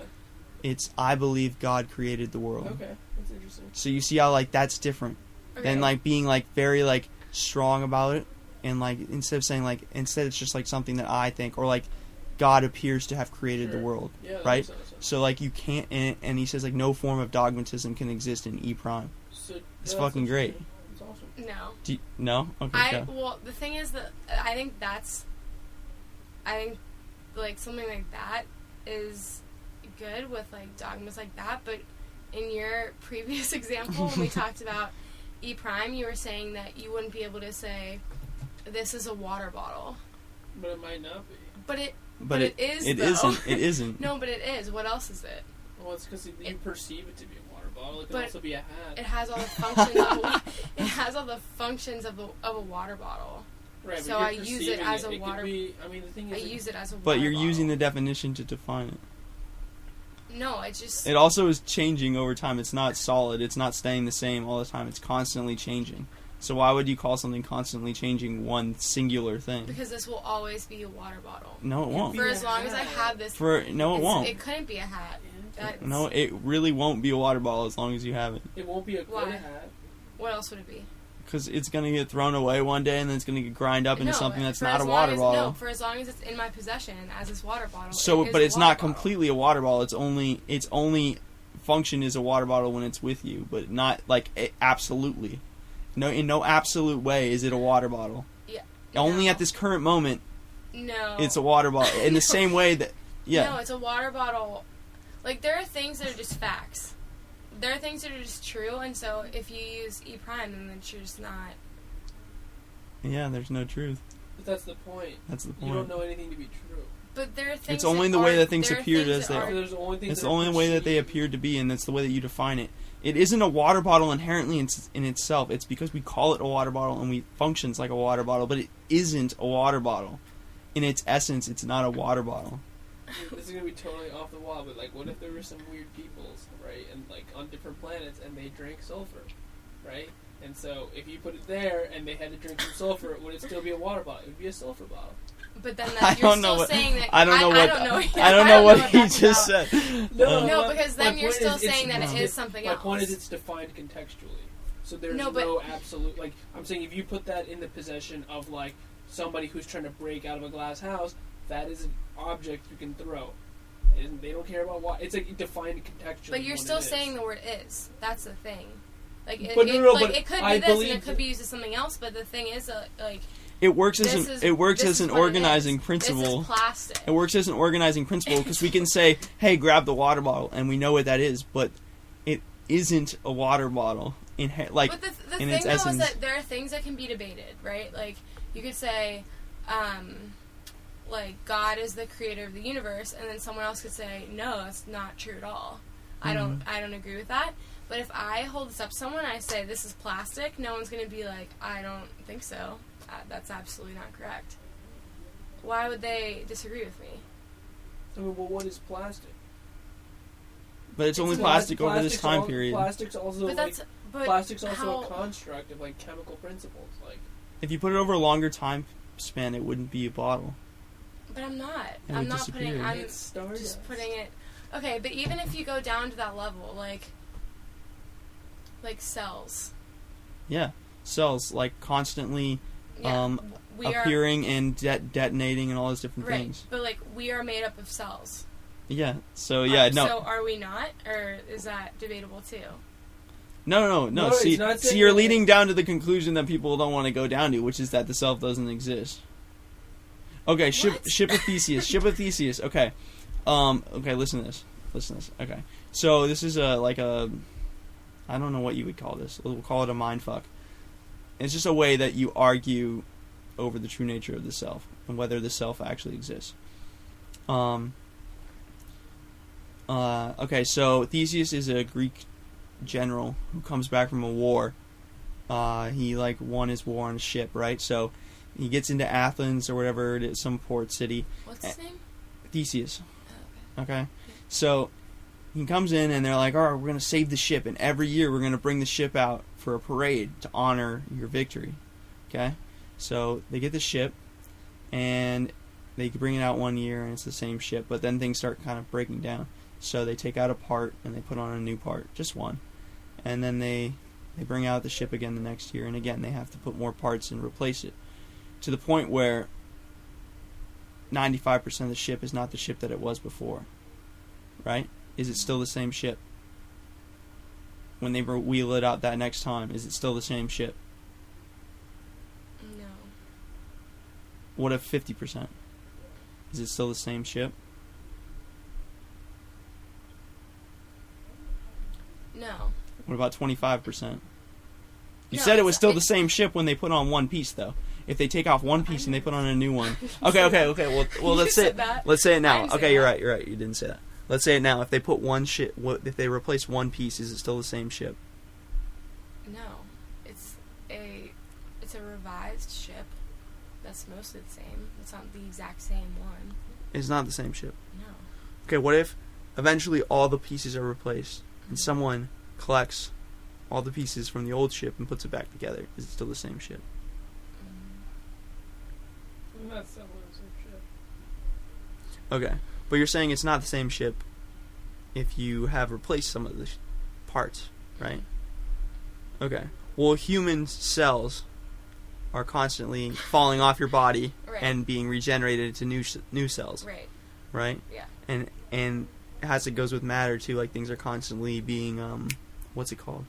It's I believe God created the world. Okay, that's interesting. So you see how like that's different than like being like very like strong about it, and like instead it's just like something that I think, or like God appears to have created the world, right? So like you can't, and he says like no form of dogmatism can exist in EPrime. So, it's fucking great. It's awesome. No. No? Okay. Well, the thing is that I think like something like that is good with like dogmas like that, but in your previous example when we talked about EPrime, you were saying that you wouldn't be able to say this is a water bottle. But it might not be. But it is. It though. isn't. It isn't. No, but it is. What else is it? Well, it's because you perceive it to be a water bottle. It can also be a hat. It has all the functions. It has all the functions of a water bottle. Right, so I use it as a water. The thing is, I use it as a water. But you're bottle. using the definition to define it. No, it just. It also is changing over time. It's not solid. It's not staying the same all the time. It's constantly changing. So why would you call something constantly changing one singular thing? Because this will always be a water bottle. No, it won't. For as long as I have this. No, it won't. It couldn't be a hat. No, it really won't be a water bottle as long as you have it. It won't be a good hat. What else would it be? Because it's going to get thrown away one day and then it's going to get grind up into something that's not a water bottle. No, for as long as it's in my possession as this water bottle. So, but it's not completely a water bottle. Its only function is a water bottle when it's with you, but not like absolutely. No, in no absolute way is it a water bottle. Yeah. Only at this current moment. No. It's a water bottle. In the same way that. Yeah. No, it's a water bottle. Like, there are things that are just facts. There are things that are just true, and so if you use EPrime, then it's just not. Yeah, there's no truth. But that's the point. That's the point. You don't know anything to be true. But there are things. It's only the way that things appeared as they are. It's the only way that they appeared to be, and that's the way that you define it. It isn't a water bottle inherently in itself. It's because we call it a water bottle and we functions like a water bottle, but it isn't a water bottle. In its essence, it's not a water bottle. This is gonna be totally off the wall, but like, what if there were some weird peoples, right, and like on different planets, and they drank sulfur, right? And so if you put it there, and they had to drink some sulfur, would it still be a water bottle? It would be a sulfur bottle. But then you're still saying that. I don't know what he just said. No, because then you're still saying that it is something else. My point is, it's defined contextually. So there's no absolute. Like, I'm saying, if you put that in the possession of like somebody who's trying to break out of a glass house, that is an object you can throw. And they don't care about what. It's like defined contextually. But you're still saying the word "is." That's the thing. Like, it could be this and it could be used as something else. But the thing is, like. It works as an organizing principle. This is plastic. It works as an organizing principle because we can say, "Hey, grab the water bottle," and we know what that is, but it isn't a water bottle but the thing though is that there are things that can be debated, right? Like you could say, like God is the creator of the universe, and then someone else could say, "No, that's not true at all. Mm-hmm. I don't agree with that." But if I hold this up to someone and I say this is plastic, no one's going to be like, "I don't think so. That's absolutely not correct." Why would they disagree with me? I mean, well, what is plastic? But it's only plastic over this time period. Plastic's also a construct of like chemical principles. Like, if you put it over a longer time span, it wouldn't be a bottle. But I'm not. I'm just putting it. Okay, but even if you go down to that level, like cells. Yeah, cells like constantly. Appearing and detonating and all those different things. But like we are made up of cells. Yeah. So yeah, no. So are we not, or is that debatable too? No. See, you're leading down to the conclusion that people don't want to go down to, which is that the self doesn't exist. Okay, ship of Theseus. Ship of Theseus. Okay. Okay. Listen to this. Okay. So this is I don't know what you would call this. We'll call it a mindfuck. It's just a way that you argue over the true nature of the self and whether the self actually exists. Okay, so Theseus is a Greek general who comes back from a war. He won his war on a ship, right? So he gets into Athens or whatever it is, some port city. What's his name? Theseus. Oh, okay. So he comes in and they're like, all right, we're going to save the ship, and every year we're going to bring the ship out for a parade to honor your victory. Okay? So they get the ship, and they bring it out one year, and it's the same ship, but then things start kind of breaking down. So they take out a part and they put on a new part, just one. And then they bring out the ship again the next year, and again they have to put more parts and replace it. To the point where 95% of the ship is not the ship that it was before. Right? Is it still the same ship? When they wheel it out that next time, is it still the same ship? No. What if 50%? Is it still the same ship? No. What about 25%? You No, said it was it's- still the same ship when they put on one piece, though. If they take off one piece and they put on a new one. Okay. Well, let's say said that. let's say it I now. didn't say Okay, you're that. right. You didn't say that. Let's say it now. If they put one ship, if they replace one piece, is it still the same ship? No. It's a revised ship. That's mostly the same. It's not the exact same one. It's not the same ship. No. Okay, what if eventually all the pieces are replaced and someone collects all the pieces from the old ship and puts it back together? Is it still the same ship? That's similar to the same ship. Okay, but you're saying it's not the same ship if you have replaced some of the parts, right? Okay. Well, human cells are constantly falling off your body Right. and being regenerated into new cells, Right. right? Yeah. And as it goes with matter too, like things are constantly being what's it called?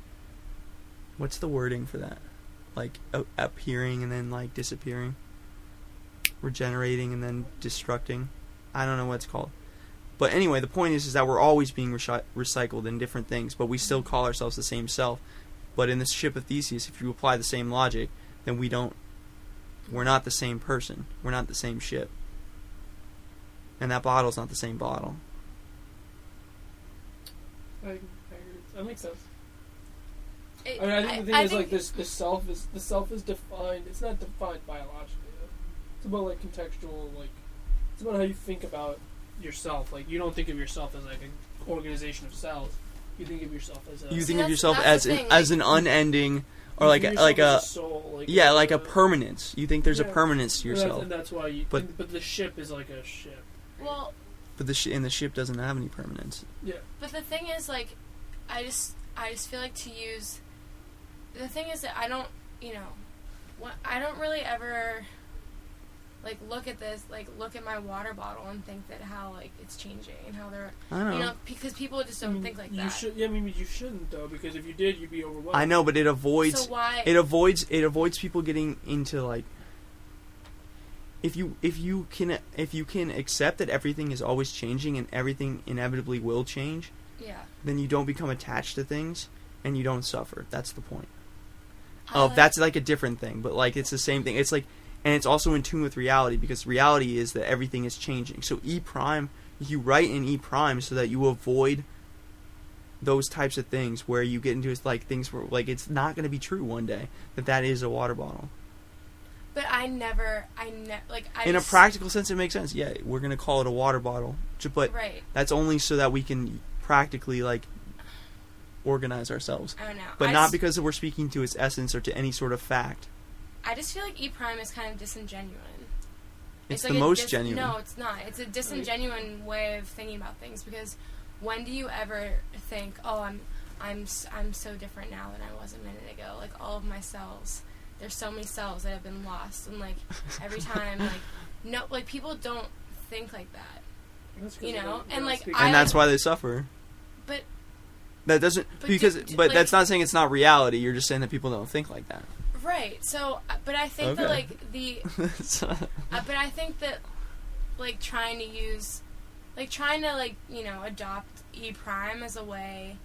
What's the wording for that? Like appearing and then like disappearing, regenerating and then destructing. I don't know what it's called. But anyway, the point is that we're always being recycled in different things, but we still call ourselves the same self. But in the ship of Theseus, if you apply the same logic, then we're not the same person. We're not the same ship. And that bottle's not the same bottle. I agree. That makes sense. It, I think the thing is think- like this. The self is defined. It's not defined biologically. Though. It's about like contextual. Like it's about how you think about yourself. Like you don't think of yourself as like an organization of cells. You think of yourself as a. You See, think of that's- yourself that's as the an thing, as an unending, or you like think of like yourself a as soul. Like yeah, like a permanence. You think there's a Yeah. permanence to yourself, And that's why you. But- But the ship is like a ship. Well, but the ship doesn't have any permanence. Yeah. but the thing is, like, I just feel like to use. The thing is that I don't, I don't really ever, like, look at this, like, look at my water bottle and think that how, like, it's changing and how they're, I don't know. because people just don't think like you that. Should, yeah, I mean, you shouldn't though, because if you did, you'd be overwhelmed. I know, but it avoids So why? it avoids people getting into like. If you can accept that everything is always changing and everything inevitably will change, Yeah. then you don't become attached to things and you don't suffer. That's the point. I like- That's like a different thing, but like it's the same thing. It's like, and it's also in tune with reality because reality is that everything is changing. So EPrime, you write in EPrime so that you avoid those types of things where you get into like things where like it's not going to be true one day that is a water bottle. But I never, In a practical sense, it makes sense. Yeah, we're going to call it a water bottle, but right. that's only so that we can practically like organize ourselves. I don't know. But I not just, because we're speaking to its essence or to any sort of fact. I just feel like EPrime is kind of disingenuine. It's like the a most genuine. No, it's not. It's a disingenuine way of thinking about things because when do you ever think, oh, I'm so different now than I was a minute ago? Like all of my cells, there's so many cells that have been lost, and like every time, like no, like people don't think like that. That's 'cause You they know, don't and, like, speak- And that's why they suffer. But That doesn't But because like- that's not saying it's not reality. You're just saying that people don't think like that. right, so but I think that Okay. like the but I think that like trying to like adopt EPrime as a way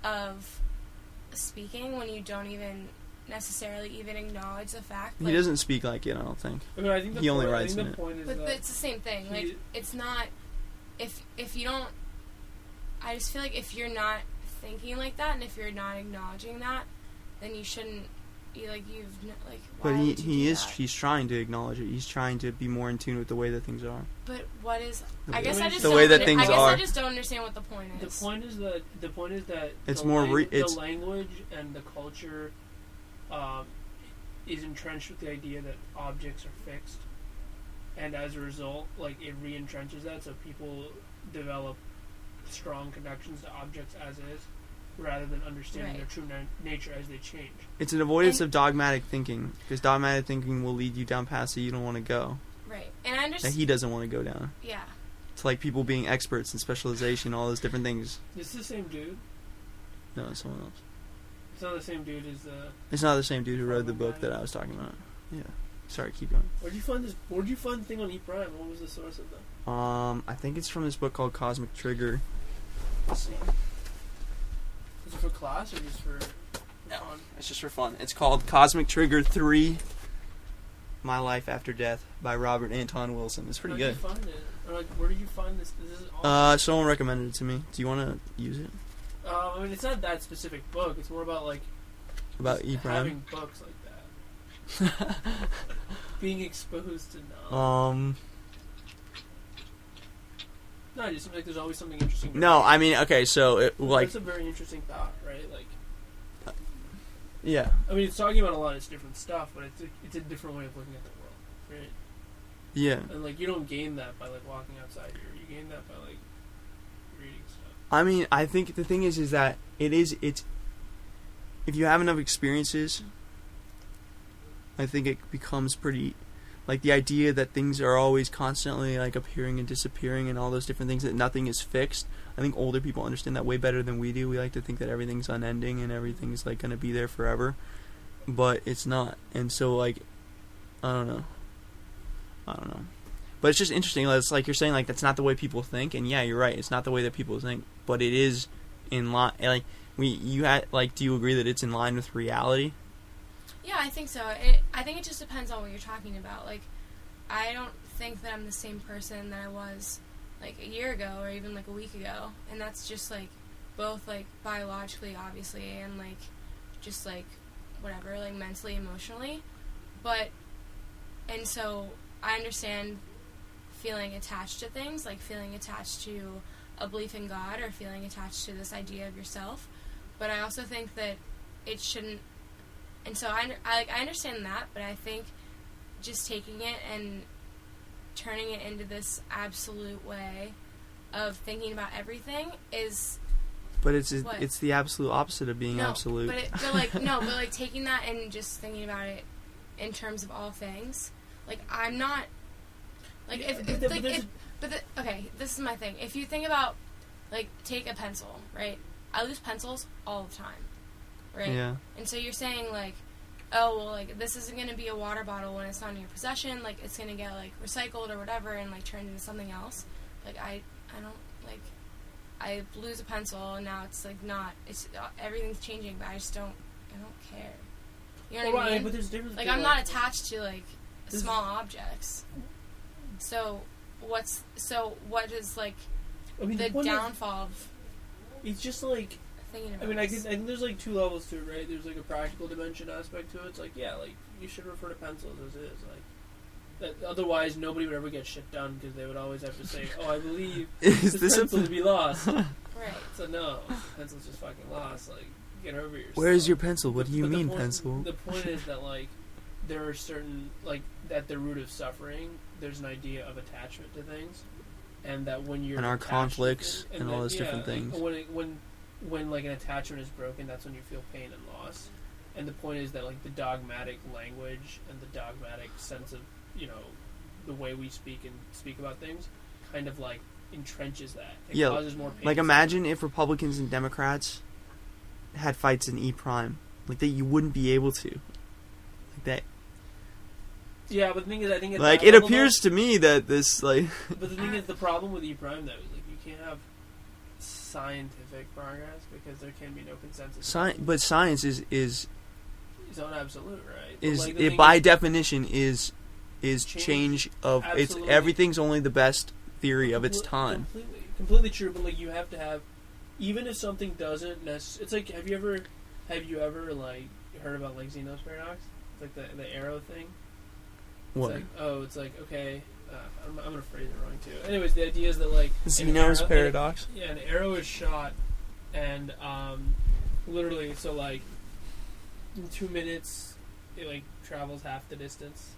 of speaking when you don't even necessarily even acknowledge the fact. He Like, doesn't speak like it. I don't think. I mean, I think the He only point, writes I think in the point is but that it's the same thing. Like he- it's not if you don't. I just feel like if you're not thinking like that, and if you're not acknowledging that, then you shouldn't. Why But would you he do is. that? He's trying to acknowledge it. He's trying to be more in tune with the way that things are. But what is? The I guess way- I just the don't way that under- things I guess are. I just don't understand what the point is. the point is that It's the more the language and the culture is entrenched with the idea that objects are fixed, and as a result, like it re-entrenches that, so people develop strong connections to objects as is, rather than understanding their true nature as they change. It's an avoidance of dogmatic thinking, because dogmatic thinking will lead you down paths that you don't want to go. Right. And I understand. That he doesn't want to go down. Yeah. It's like people being experts in specialization, all those different things. Is this the same dude? No, it's someone else. It's not the same dude as the... It's not the same dude who wrote the book that I was talking about. Yeah. Sorry, keep going. Where'd you find the thing on EPrime? What was the source of that? I think it's from this book called Cosmic Trigger. Let's see. Is it for class or just for fun? It's just for fun. It's called Cosmic Trigger 3, My Life After Death by Robert Anton Wilson. It's pretty good. Where did you find it? Or, like, where did you find this? This is awesome. Someone recommended it to me. Do you want to use it? I mean, it's not that specific book. It's more about, like... About EPrime? Having books like that. Being exposed to knowledge. No, it just seems like there's always something interesting. No, I mean, okay, so, that's a very interesting thought, right? Like... Yeah. I mean, it's talking about a lot of different stuff, but it's a different way of looking at the world, right? Yeah. And, like, you don't gain that by, like, walking outside here. You gain that by, like, reading stuff. I mean, I think the thing is that it's if you have enough experiences, I think it becomes pretty, like, the idea that things are always constantly, like, appearing and disappearing and all those different things, that nothing is fixed. I think older people understand that way better than we do. We like to think that everything's unending and everything's, like, going to be there forever, but it's not. And so, like, I don't know. But it's just interesting. It's like you're saying, like, that's not the way people think, and yeah, you're right. It's not the way that people think, but it is in line. Like, do you agree that it's in line with reality? Yeah, I think so. I think it just depends on what you're talking about. Like, I don't think that I'm the same person that I was, like, a year ago or even, like, a week ago. And that's just, like, both, like, biologically, obviously, and, like, just, like, whatever, like, mentally, emotionally. And so I understand feeling attached to things, like feeling attached to a belief in God or feeling attached to this idea of yourself. But I also think that it shouldn't. And so I understand that, but I think just taking it and turning it into this absolute way of thinking about everything is. But it's the absolute opposite of being absolute. But taking that and just thinking about it in terms of all things, like, I'm not. Like, okay, this is my thing. If you think about, like, take a pencil, right? I lose pencils all the time, right? Yeah. And so you're saying, like, oh, well, like, this isn't going to be a water bottle when it's not in your possession. Like, it's going to get, like, recycled or whatever and, like, turned into something else. Like, I don't, like, I lose a pencil and now it's, like, not, it's, everything's changing, but I don't care. You know what I mean? But there's a difference. Like, I'm not attached to, like, small objects. So what is, like, the downfall of... It's just, like... Thinking about I think there's, like, two levels to it, right? There's, like, a practical dimension aspect to it. It's like, yeah, like, you should refer to pencils as is. Like, that, otherwise, nobody would ever get shit done because they would always have to say, oh, I believe this pencil to be lost. Right. So, no, pencil's just fucking lost. Like, get over yourself. Where's your pencil? What do you mean, pencil? The point is that, like, there are certain, like, at the root of suffering, there's an idea of attachment to things, and that when you're and our conflicts and all those different things. When like an attachment is broken, that's when you feel pain and loss. And the point is that, like, the dogmatic language and the dogmatic sense of, you know, the way we speak about things, kind of, like, entrenches that. It causes more pain. Like, imagine if Republicans and Democrats had fights in EPrime, like, that you wouldn't be able to, like that. Yeah, but the thing is, I think... Like, it appears to me that this, like... But the thing is, the problem with EPrime, though, is, like, you can't have scientific progress because there can be no consensus. But science is not absolute, right? Is, like, it by definition is change of... Absolutely. It's everything's only the best theory of its time. Completely true, but, like, you have to have... Even if something doesn't necessarily... It's like, have you ever, like, heard about, like, Zeno's paradox? It's like the arrow thing. What? It's like, okay, I'm going to phrase it wrong, too. Anyways, the idea is that, like... Zeno's paradox? An arrow is shot, and, literally, so, like, in 2 minutes, it, like, travels half the distance,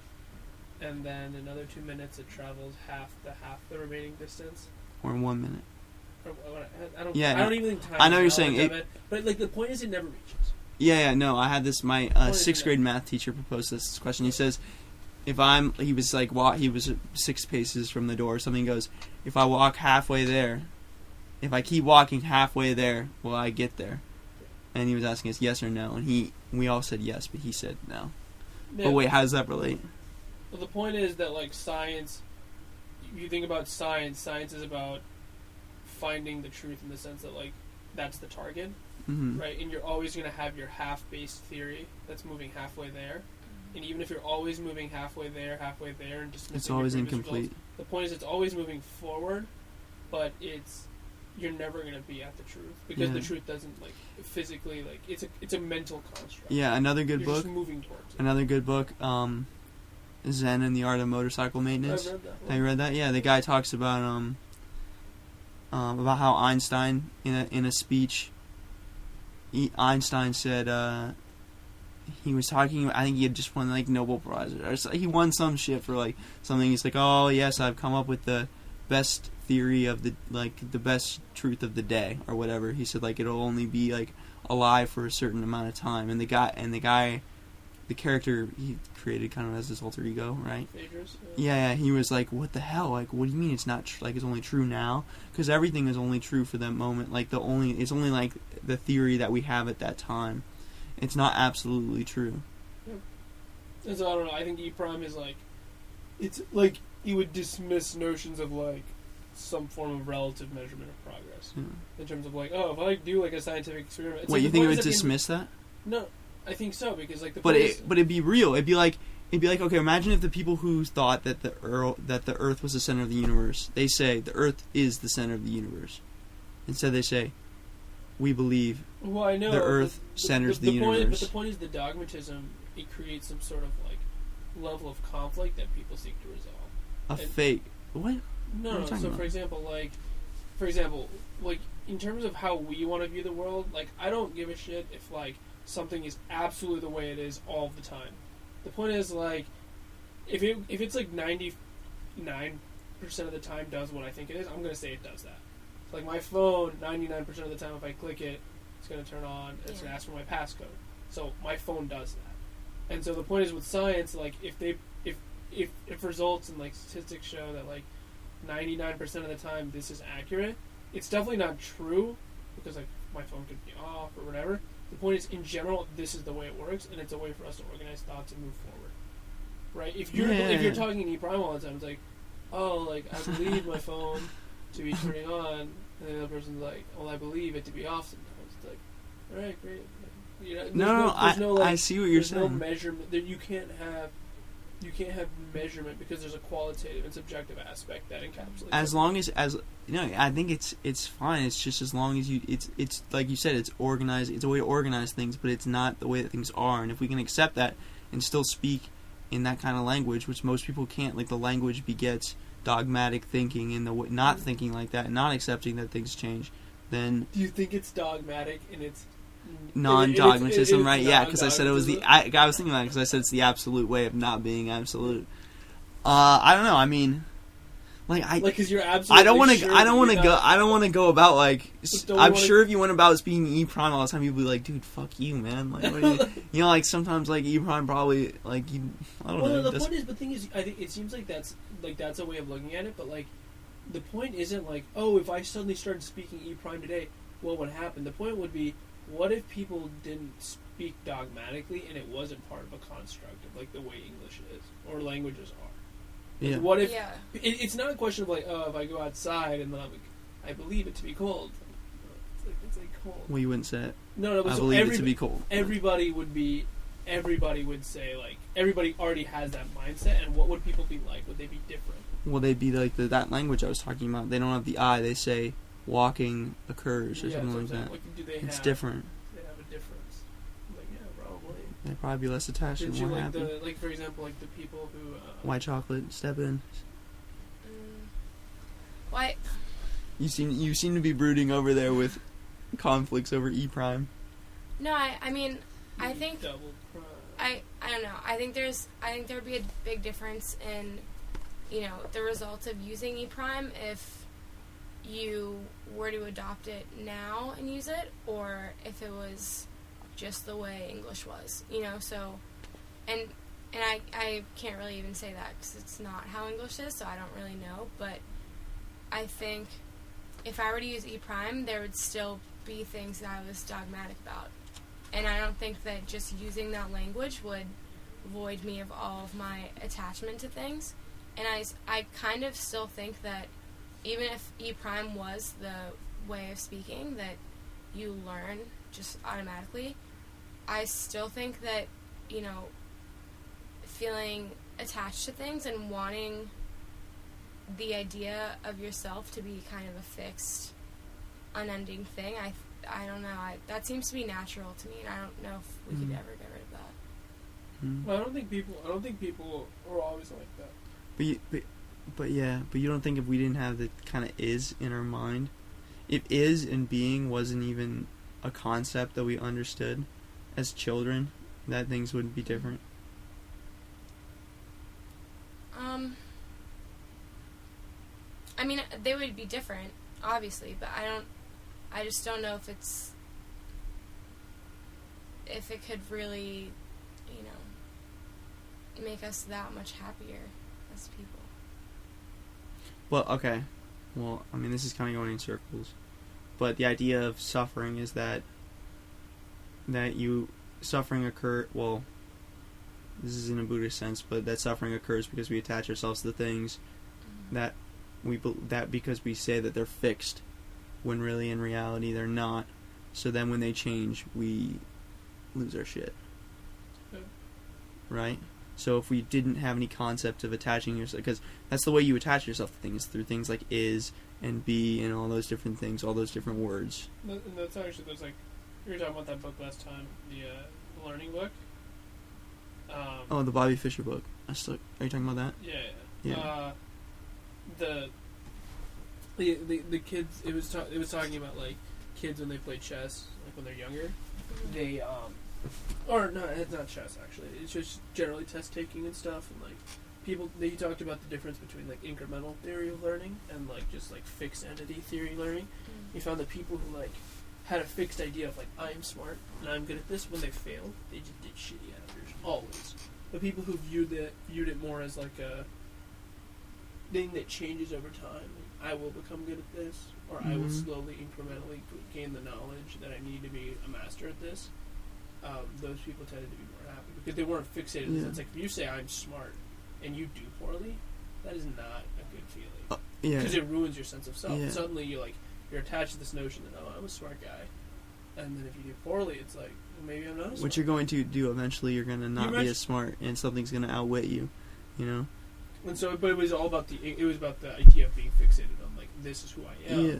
and then another 2 minutes, it travels half the remaining distance. Or in 1 minute. Yeah, I don't even think time. I know is what you're saying. relevant, but like the point is, it never reaches. Yeah, no, I had this. My sixth grade math teacher proposed this question. He says, he was like, he was 6 paces from the door or something. He goes, if I walk halfway there, if I keep walking halfway there, will I get there? And he was asking us yes or no, and we all said yes, but he said no. Yeah. But wait, how does that relate? Well, the point is that like science, if you think about science is about finding the truth in the sense that like that's the target. Mm-hmm. Right, and you're always going to have your half-based theory that's moving halfway there, and even if you're always moving halfway there, and just it's always incomplete. Results, the point is, it's always moving forward, but you're never going to be at the truth because the truth doesn't like physically like it's a mental construct. Yeah, another good you're book. Just moving towards it. Another good book, Zen and the Art of Motorcycle Maintenance. I've read that one. Have you read that? Yeah, the guy talks about how Einstein in a speech. Einstein said he was talking. I think he had just won like Nobel Prize, or he won some shit for like something. He's like, "Oh yes, I've come up with the best theory of the best truth of the day or whatever." He said like it'll only be like alive for a certain amount of time. And the guy, the character he created kind of as his alter ego, right? Yeah. He was like, "What the hell? Like, what do you mean it's not like it's only true now? Because everything is only true for that moment. Like it's only like the theory that we have at that time. It's not absolutely true." Yep. And so I don't know. I think EPrime is like, it's like you would dismiss notions of like some form of relative measurement of progress in terms of like, oh, if I do like a scientific experiment. Wait, you think it would dismiss that? No, I think so because like but it'd be real. It'd be like okay. Imagine if the people who thought that the Earth was the center of the universe, they say the Earth is the center of the universe. Instead, they say, we believe the Earth centers the universe. But the point is the dogmatism. It creates some sort of like level of conflict that people seek to resolve. Fake what? No. So for example, like in terms of how we want to view the world, like I don't give a shit if like something is absolutely the way it is all the time. The point is like if it's like 99% of the time does what I think it is, I'm gonna say it does that. So, like my phone, 99% of the time, if I click it, it's gonna turn on. And it's gonna ask for my passcode. So my phone does that. And so the point is with science, like if results and like statistics show that like 99% of the time this is accurate, it's definitely not true because like my phone could be off or whatever. The point is, in general, this is the way it works, and it's a way for us to organize thoughts and move forward. Right? If you're talking in EPrime all the time, it's like, oh, like I believe my phone to be turning on, and the other person's like, well, I believe it to be off sometimes. It's like, all right, great. You know, I see what you're saying. There's no measurement. You can't have measurement because there's a qualitative and subjective aspect that encapsulates. As long as I think it's fine. It's just as long as it's like you said, it's organized. It's a way to organize things, but it's not the way that things are. And if we can accept that and still speak in that kind of language, which most people can't, like the language begets dogmatic thinking and not thinking like that and not accepting that things change, then do you think it's dogmatic and it's non-dogmatism, right? Yeah, because I said it was I was thinking about it because I said it's the absolute way of not being absolute. I don't know. I mean, because you're absolutely. I don't want to go about like. I'm sure if you went about speaking EPrime all the time, you'd be like, "Dude, fuck you, man." Like, what you know, like sometimes like EPrime probably like you. I don't know. Well, the point is, the thing is, I think it seems like that's a way of looking at it, but like, the point isn't like, oh, if I suddenly started speaking EPrime today, what would happen? The point would be, what if people didn't speak dogmatically and it wasn't part of a construct of like the way English is or languages are? Yeah. What if it's not a question of like, oh, if I go outside and then I believe it to be cold. It's like cold. Well, you wouldn't say it. No, but I believe it to be cold. Everybody would say like everybody already has that mindset, and what would people be like? Would they be different? Well, they'd be like that language I was talking about. They don't have the I. They say walking occurs or something like that. It's different. They have a difference. Like, yeah, probably. They'd probably be less attached and more happy. Like for example, like the people who white chocolate, step in. Why? You seem to be brooding over there with conflicts over EPrime. No, I mean, I think double prime. I don't know. I think there'd be a big difference in, the results of using EPrime if, you were to adopt it now and use it, or if it was just the way English was, so, and I can't really even say that because it's not how English is, so I don't really know, but I think if I were to use EPrime, there would still be things that I was dogmatic about, and I don't think that just using that language would void me of all of my attachment to things, and I kind of still think that even if EPrime was the way of speaking that you learn just automatically, I still think that, feeling attached to things and wanting the idea of yourself to be kind of a fixed, unending thing, I don't know, that seems to be natural to me, and I don't know if we could ever get rid of that. Well, I don't think people are always like that. But you don't think if we didn't have the kind of is in our mind, if is and being wasn't even a concept that we understood as children, that things would be different? I mean, they would be different, obviously, but I just don't know if it could really, make us that much happier as people. Well, okay. Well, I mean, this is kind of going in circles. But the idea of suffering is that suffering occur, well, this is in a Buddhist sense, but that suffering occurs because we attach ourselves to things that because we say that they're fixed, when really in reality they're not. So then when they change, we lose our shit. Right? So if we didn't have any concept of attaching yourself, because that's the way you attach yourself to things, through things like is and be and all those different things, all those different words. And that's actually, there's like, we were talking about that book last time, the learning book. The Bobby Fischer book. Are you talking about that? Yeah. The kids, it was talking about like kids when they play chess, like when they're younger, they or no, it's not chess actually. It's just generally test taking and stuff, and like they talked about the difference between like incremental theory of learning and like just like fixed entity theory learning. You found that people who like had a fixed idea of like I'm smart and I'm good at this, when they failed, they just did shitty answers always. The people who viewed it more as like a thing that changes over time. Like, I will become good at this, or I will slowly, incrementally gain the knowledge that I need to be a master at this. Those people tended to be more happy because they weren't fixated. Yeah. It's like if you say I'm smart and you do poorly, that is not a good feeling. Because it ruins your sense of self. Yeah. Suddenly you're attached to this notion that I'm a smart guy, and then if you do poorly, it's like maybe I'm not. As smart. What you're going to do eventually, you're going to not be as smart, and something's going to outwit you. And so, but it was all about the idea of being fixated on like this is who I am. Yeah.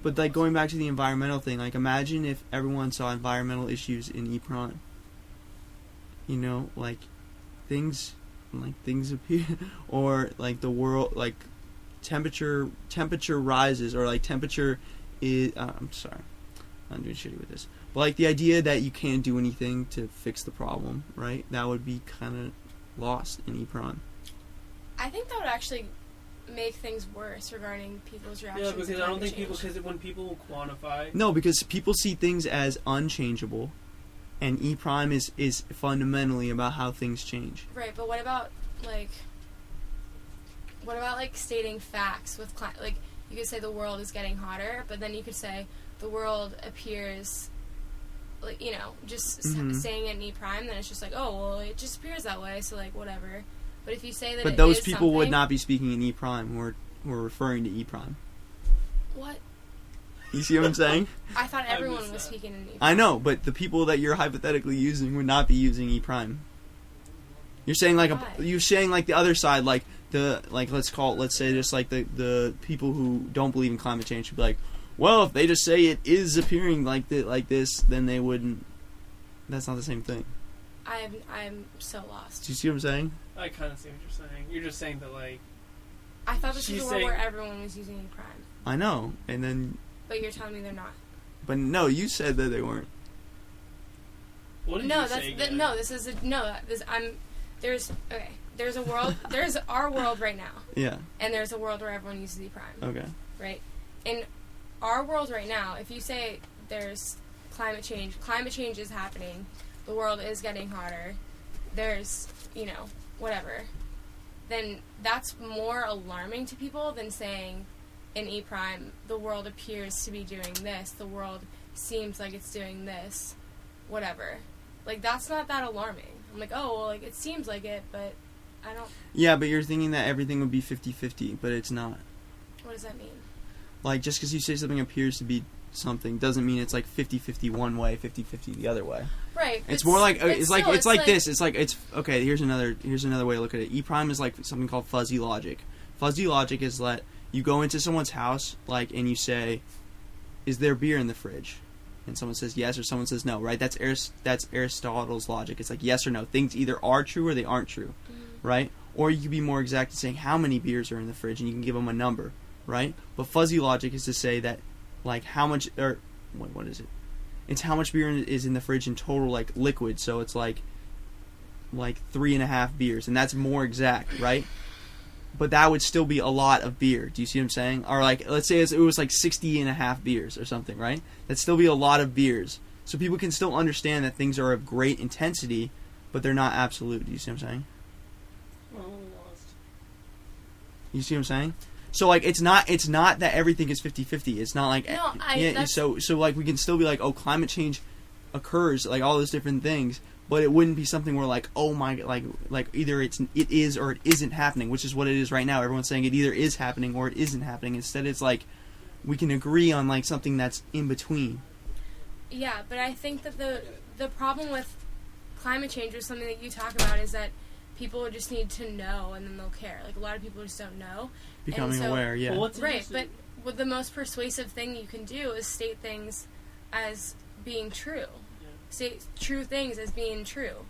But like going back to the environmental thing, like imagine if everyone saw environmental issues in EPrime. Like things appear, or like the world, like temperature rises, or like temperature is. I'm sorry, I'm doing shitty with this. But like the idea that you can't do anything to fix the problem, right? That would be kind of lost in EPrime. I think that would actually make things worse regarding people's reactions. Yeah, because I don't think because when people will quantify... No, because people see things as unchangeable, and EPrime is fundamentally about how things change. Right, but what about stating facts with like you could say the world is getting hotter, but then you could say the world appears, like, just saying it in EPrime, then it's just like, oh, well, it just appears that way, so like whatever. But if you say that, but those people would not be speaking in EPrime. We're referring to EPrime. What? You see what I'm saying? I thought everyone was speaking in EPrime. I know, but the people that you're hypothetically using would not be using EPrime. You're saying like the other side, like let's say just like the people who don't believe in climate change would be like, well, if they just say it is appearing like this, then they wouldn't. That's not the same thing. I'm so lost. Do you see what I'm saying? I kind of see what you're saying. You're just saying that, like... I thought this was a world where everyone was using EPrime. I know, and then... But you're telling me they're not. But no, you said that they weren't. What did you say? There's a world... there's our world right now. Yeah. And there's a world where everyone uses EPrime. Okay. Right? in our world right now, if you say there's climate change is happening, the world is getting hotter, there's, whatever, then that's more alarming to people than saying in EPrime, the world appears to be doing this, the world seems like it's doing this, whatever. Like, that's not that alarming. I'm like, oh, well, like, it seems like it, but I don't... Yeah, but you're thinking that everything would be 50-50, but it's not. What does that mean? Like, just because you say something appears to be something doesn't mean it's like 50-50 one way, 50-50 the other way. Right. It's more like it's like this. It's like okay. Here's another way to look at it. EPrime is like something called fuzzy logic. Fuzzy logic is that you go into someone's house, like, and you say, "Is there beer in the fridge?" And someone says yes, or someone says no. Right? That's Aristotle's logic. It's like yes or no. Things either are true or they aren't true. Mm-hmm. Right? Or you could be more exact in saying how many beers are in the fridge, and you can give them a number. Right? But fuzzy logic is to say that, like, how much, or what is it? It's how much beer is in the fridge in total, like, liquid. So it's like 3.5 beers, and that's more exact, right? But that would still be a lot of beer. Do you see what I'm saying? Or, like, let's say it was like 60.5 beers or something, right? That'd still be a lot of beers. So people can still understand that things are of great intensity, but they're not absolute. Do you see what I'm saying? You see what I'm saying? So, like, it's not that everything is 50-50. It's not like... No, so, like, we can still be like, oh, climate change occurs, like, all those different things, but it wouldn't be something where, like, oh, my... Like either it is or it isn't happening, which is what it is right now. Everyone's saying it either is happening or it isn't happening. Instead, it's like, we can agree on, like, something that's in between. Yeah, but I think that the problem with climate change, or something that you talk about, is that people just need to know, and then they'll care. Like, a lot of people just don't know. Becoming aware, yeah. Well, right, but what the most persuasive thing you can do is state things as being true. Yeah. State true things as being true.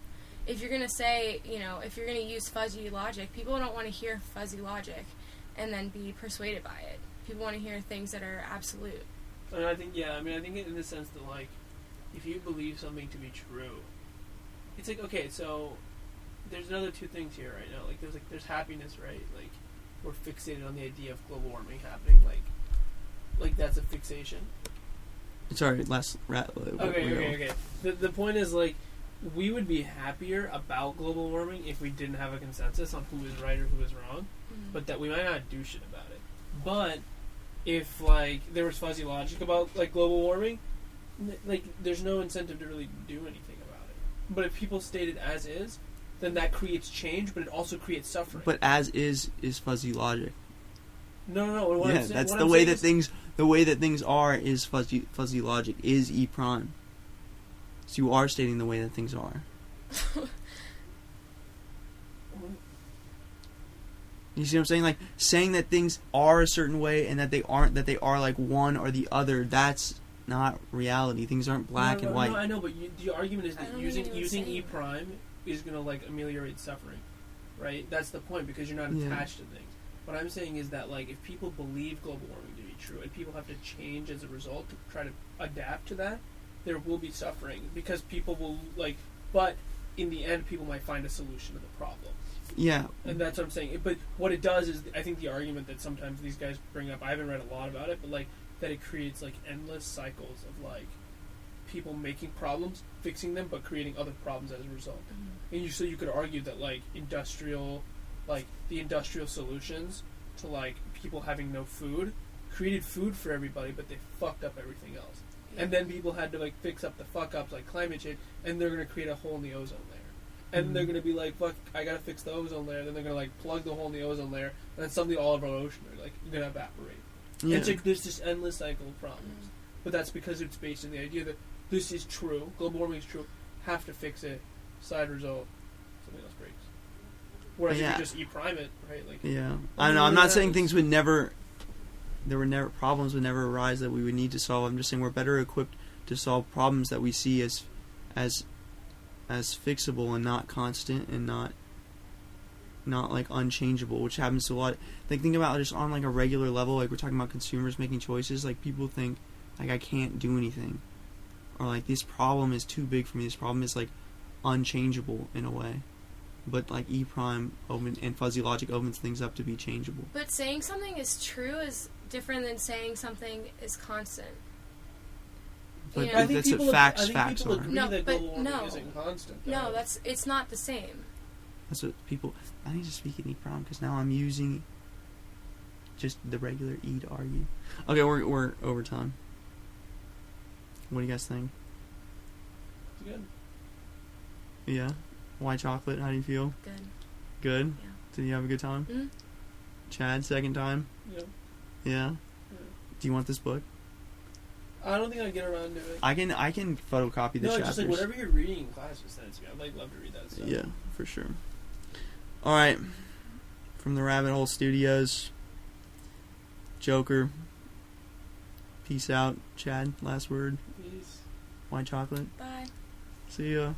If you're going to say, if you're going to use fuzzy logic, people don't want to hear fuzzy logic and then be persuaded by it. People want to hear things that are absolute. And I think in the sense that, like, if you believe something to be true, it's like, okay, so there's another two things here right now. There's happiness, right? Like, we're fixated on the idea of global warming happening. Like that's a fixation. Sorry, last rat. Okay. The point is, like, we would be happier about global warming if we didn't have a consensus on who is right or who is wrong, but that we might not do shit about it. But if, like, there was fuzzy logic about, like, global warming, like, there's no incentive to really do anything about it. But if people state it as is, then that creates change, but it also creates suffering. But as is fuzzy logic. No. That's the way that things. The way that things are is fuzzy logic. Is EPrime. So you are stating the way that things are. You see what I'm saying? Like, saying that things are a certain way and that they aren't. That they are like one or the other. That's not reality. Things aren't black and white. No, I know, but the argument is that using EPrime is going to, like, ameliorate suffering, right? That's the point, because you're not attached to things. What I'm saying is that, like, if people believe global warming to be true and people have to change as a result to try to adapt to that, there will be suffering, because people will, like, but in the end, people might find a solution to the problem. Yeah. And that's what I'm saying. But what it does is, I think the argument that sometimes these guys bring up, I haven't read a lot about it, but, like, that it creates, like, endless cycles of, like, people making problems, fixing them, but creating other problems as a result. Mm-hmm. And so you could argue that, like, the industrial solutions to, like, people having no food created food for everybody, but they fucked up everything else. Yeah. And then people had to, like, fix up the fuck-ups, like climate change, and they're going to create a hole in the ozone layer. And they're going to be like, fuck, I got to fix the ozone layer. Then they're going to, like, plug the hole in the ozone layer, and then suddenly all of our ocean are, like, going to evaporate. Yeah. And it's like, there's this endless cycle of problems. Mm-hmm. But that's because it's based on the idea that this is true, global warming is true, have to fix it, side result, something else breaks. Whereas if you just EPrime it, right? Like, I don't know, I'm not saying things would never, problems would never arise that we would need to solve. I'm just saying we're better equipped to solve problems that we see as fixable and not constant and not like unchangeable, which happens to a lot. Like, think about just on, like, a regular level, like, we're talking about consumers making choices. Like, people think, like, I can't do anything, or, like, this problem is too big for me. This problem is, like, unchangeable in a way. but like EPrime and fuzzy logic opens things up to be changeable. But saying something is true is different than saying something is constant. But You know? that's what facts people are. agree No, that but global warming no. isn't constant. No, though. it's not the same. That's what people. I need to speak in EPrime because now I'm using just the regular E to argue. Okay, we're over time. What do you guys think? It's good. Yeah. White chocolate. How do you feel? Good. Good. Yeah. Did you have a good time? Mm-hmm. Chad, second time. Yeah. Yeah. Do you want this book? I don't think I'd get around to it. I can photocopy the No, chapters. just like whatever you're reading in class, just send it to me. I'd like love to read that stuff. Yeah, for sure. All right. From the Rabbit Hole Studios, Joker. Peace out, Chad. Last word. Peace. White chocolate. Bye. See ya.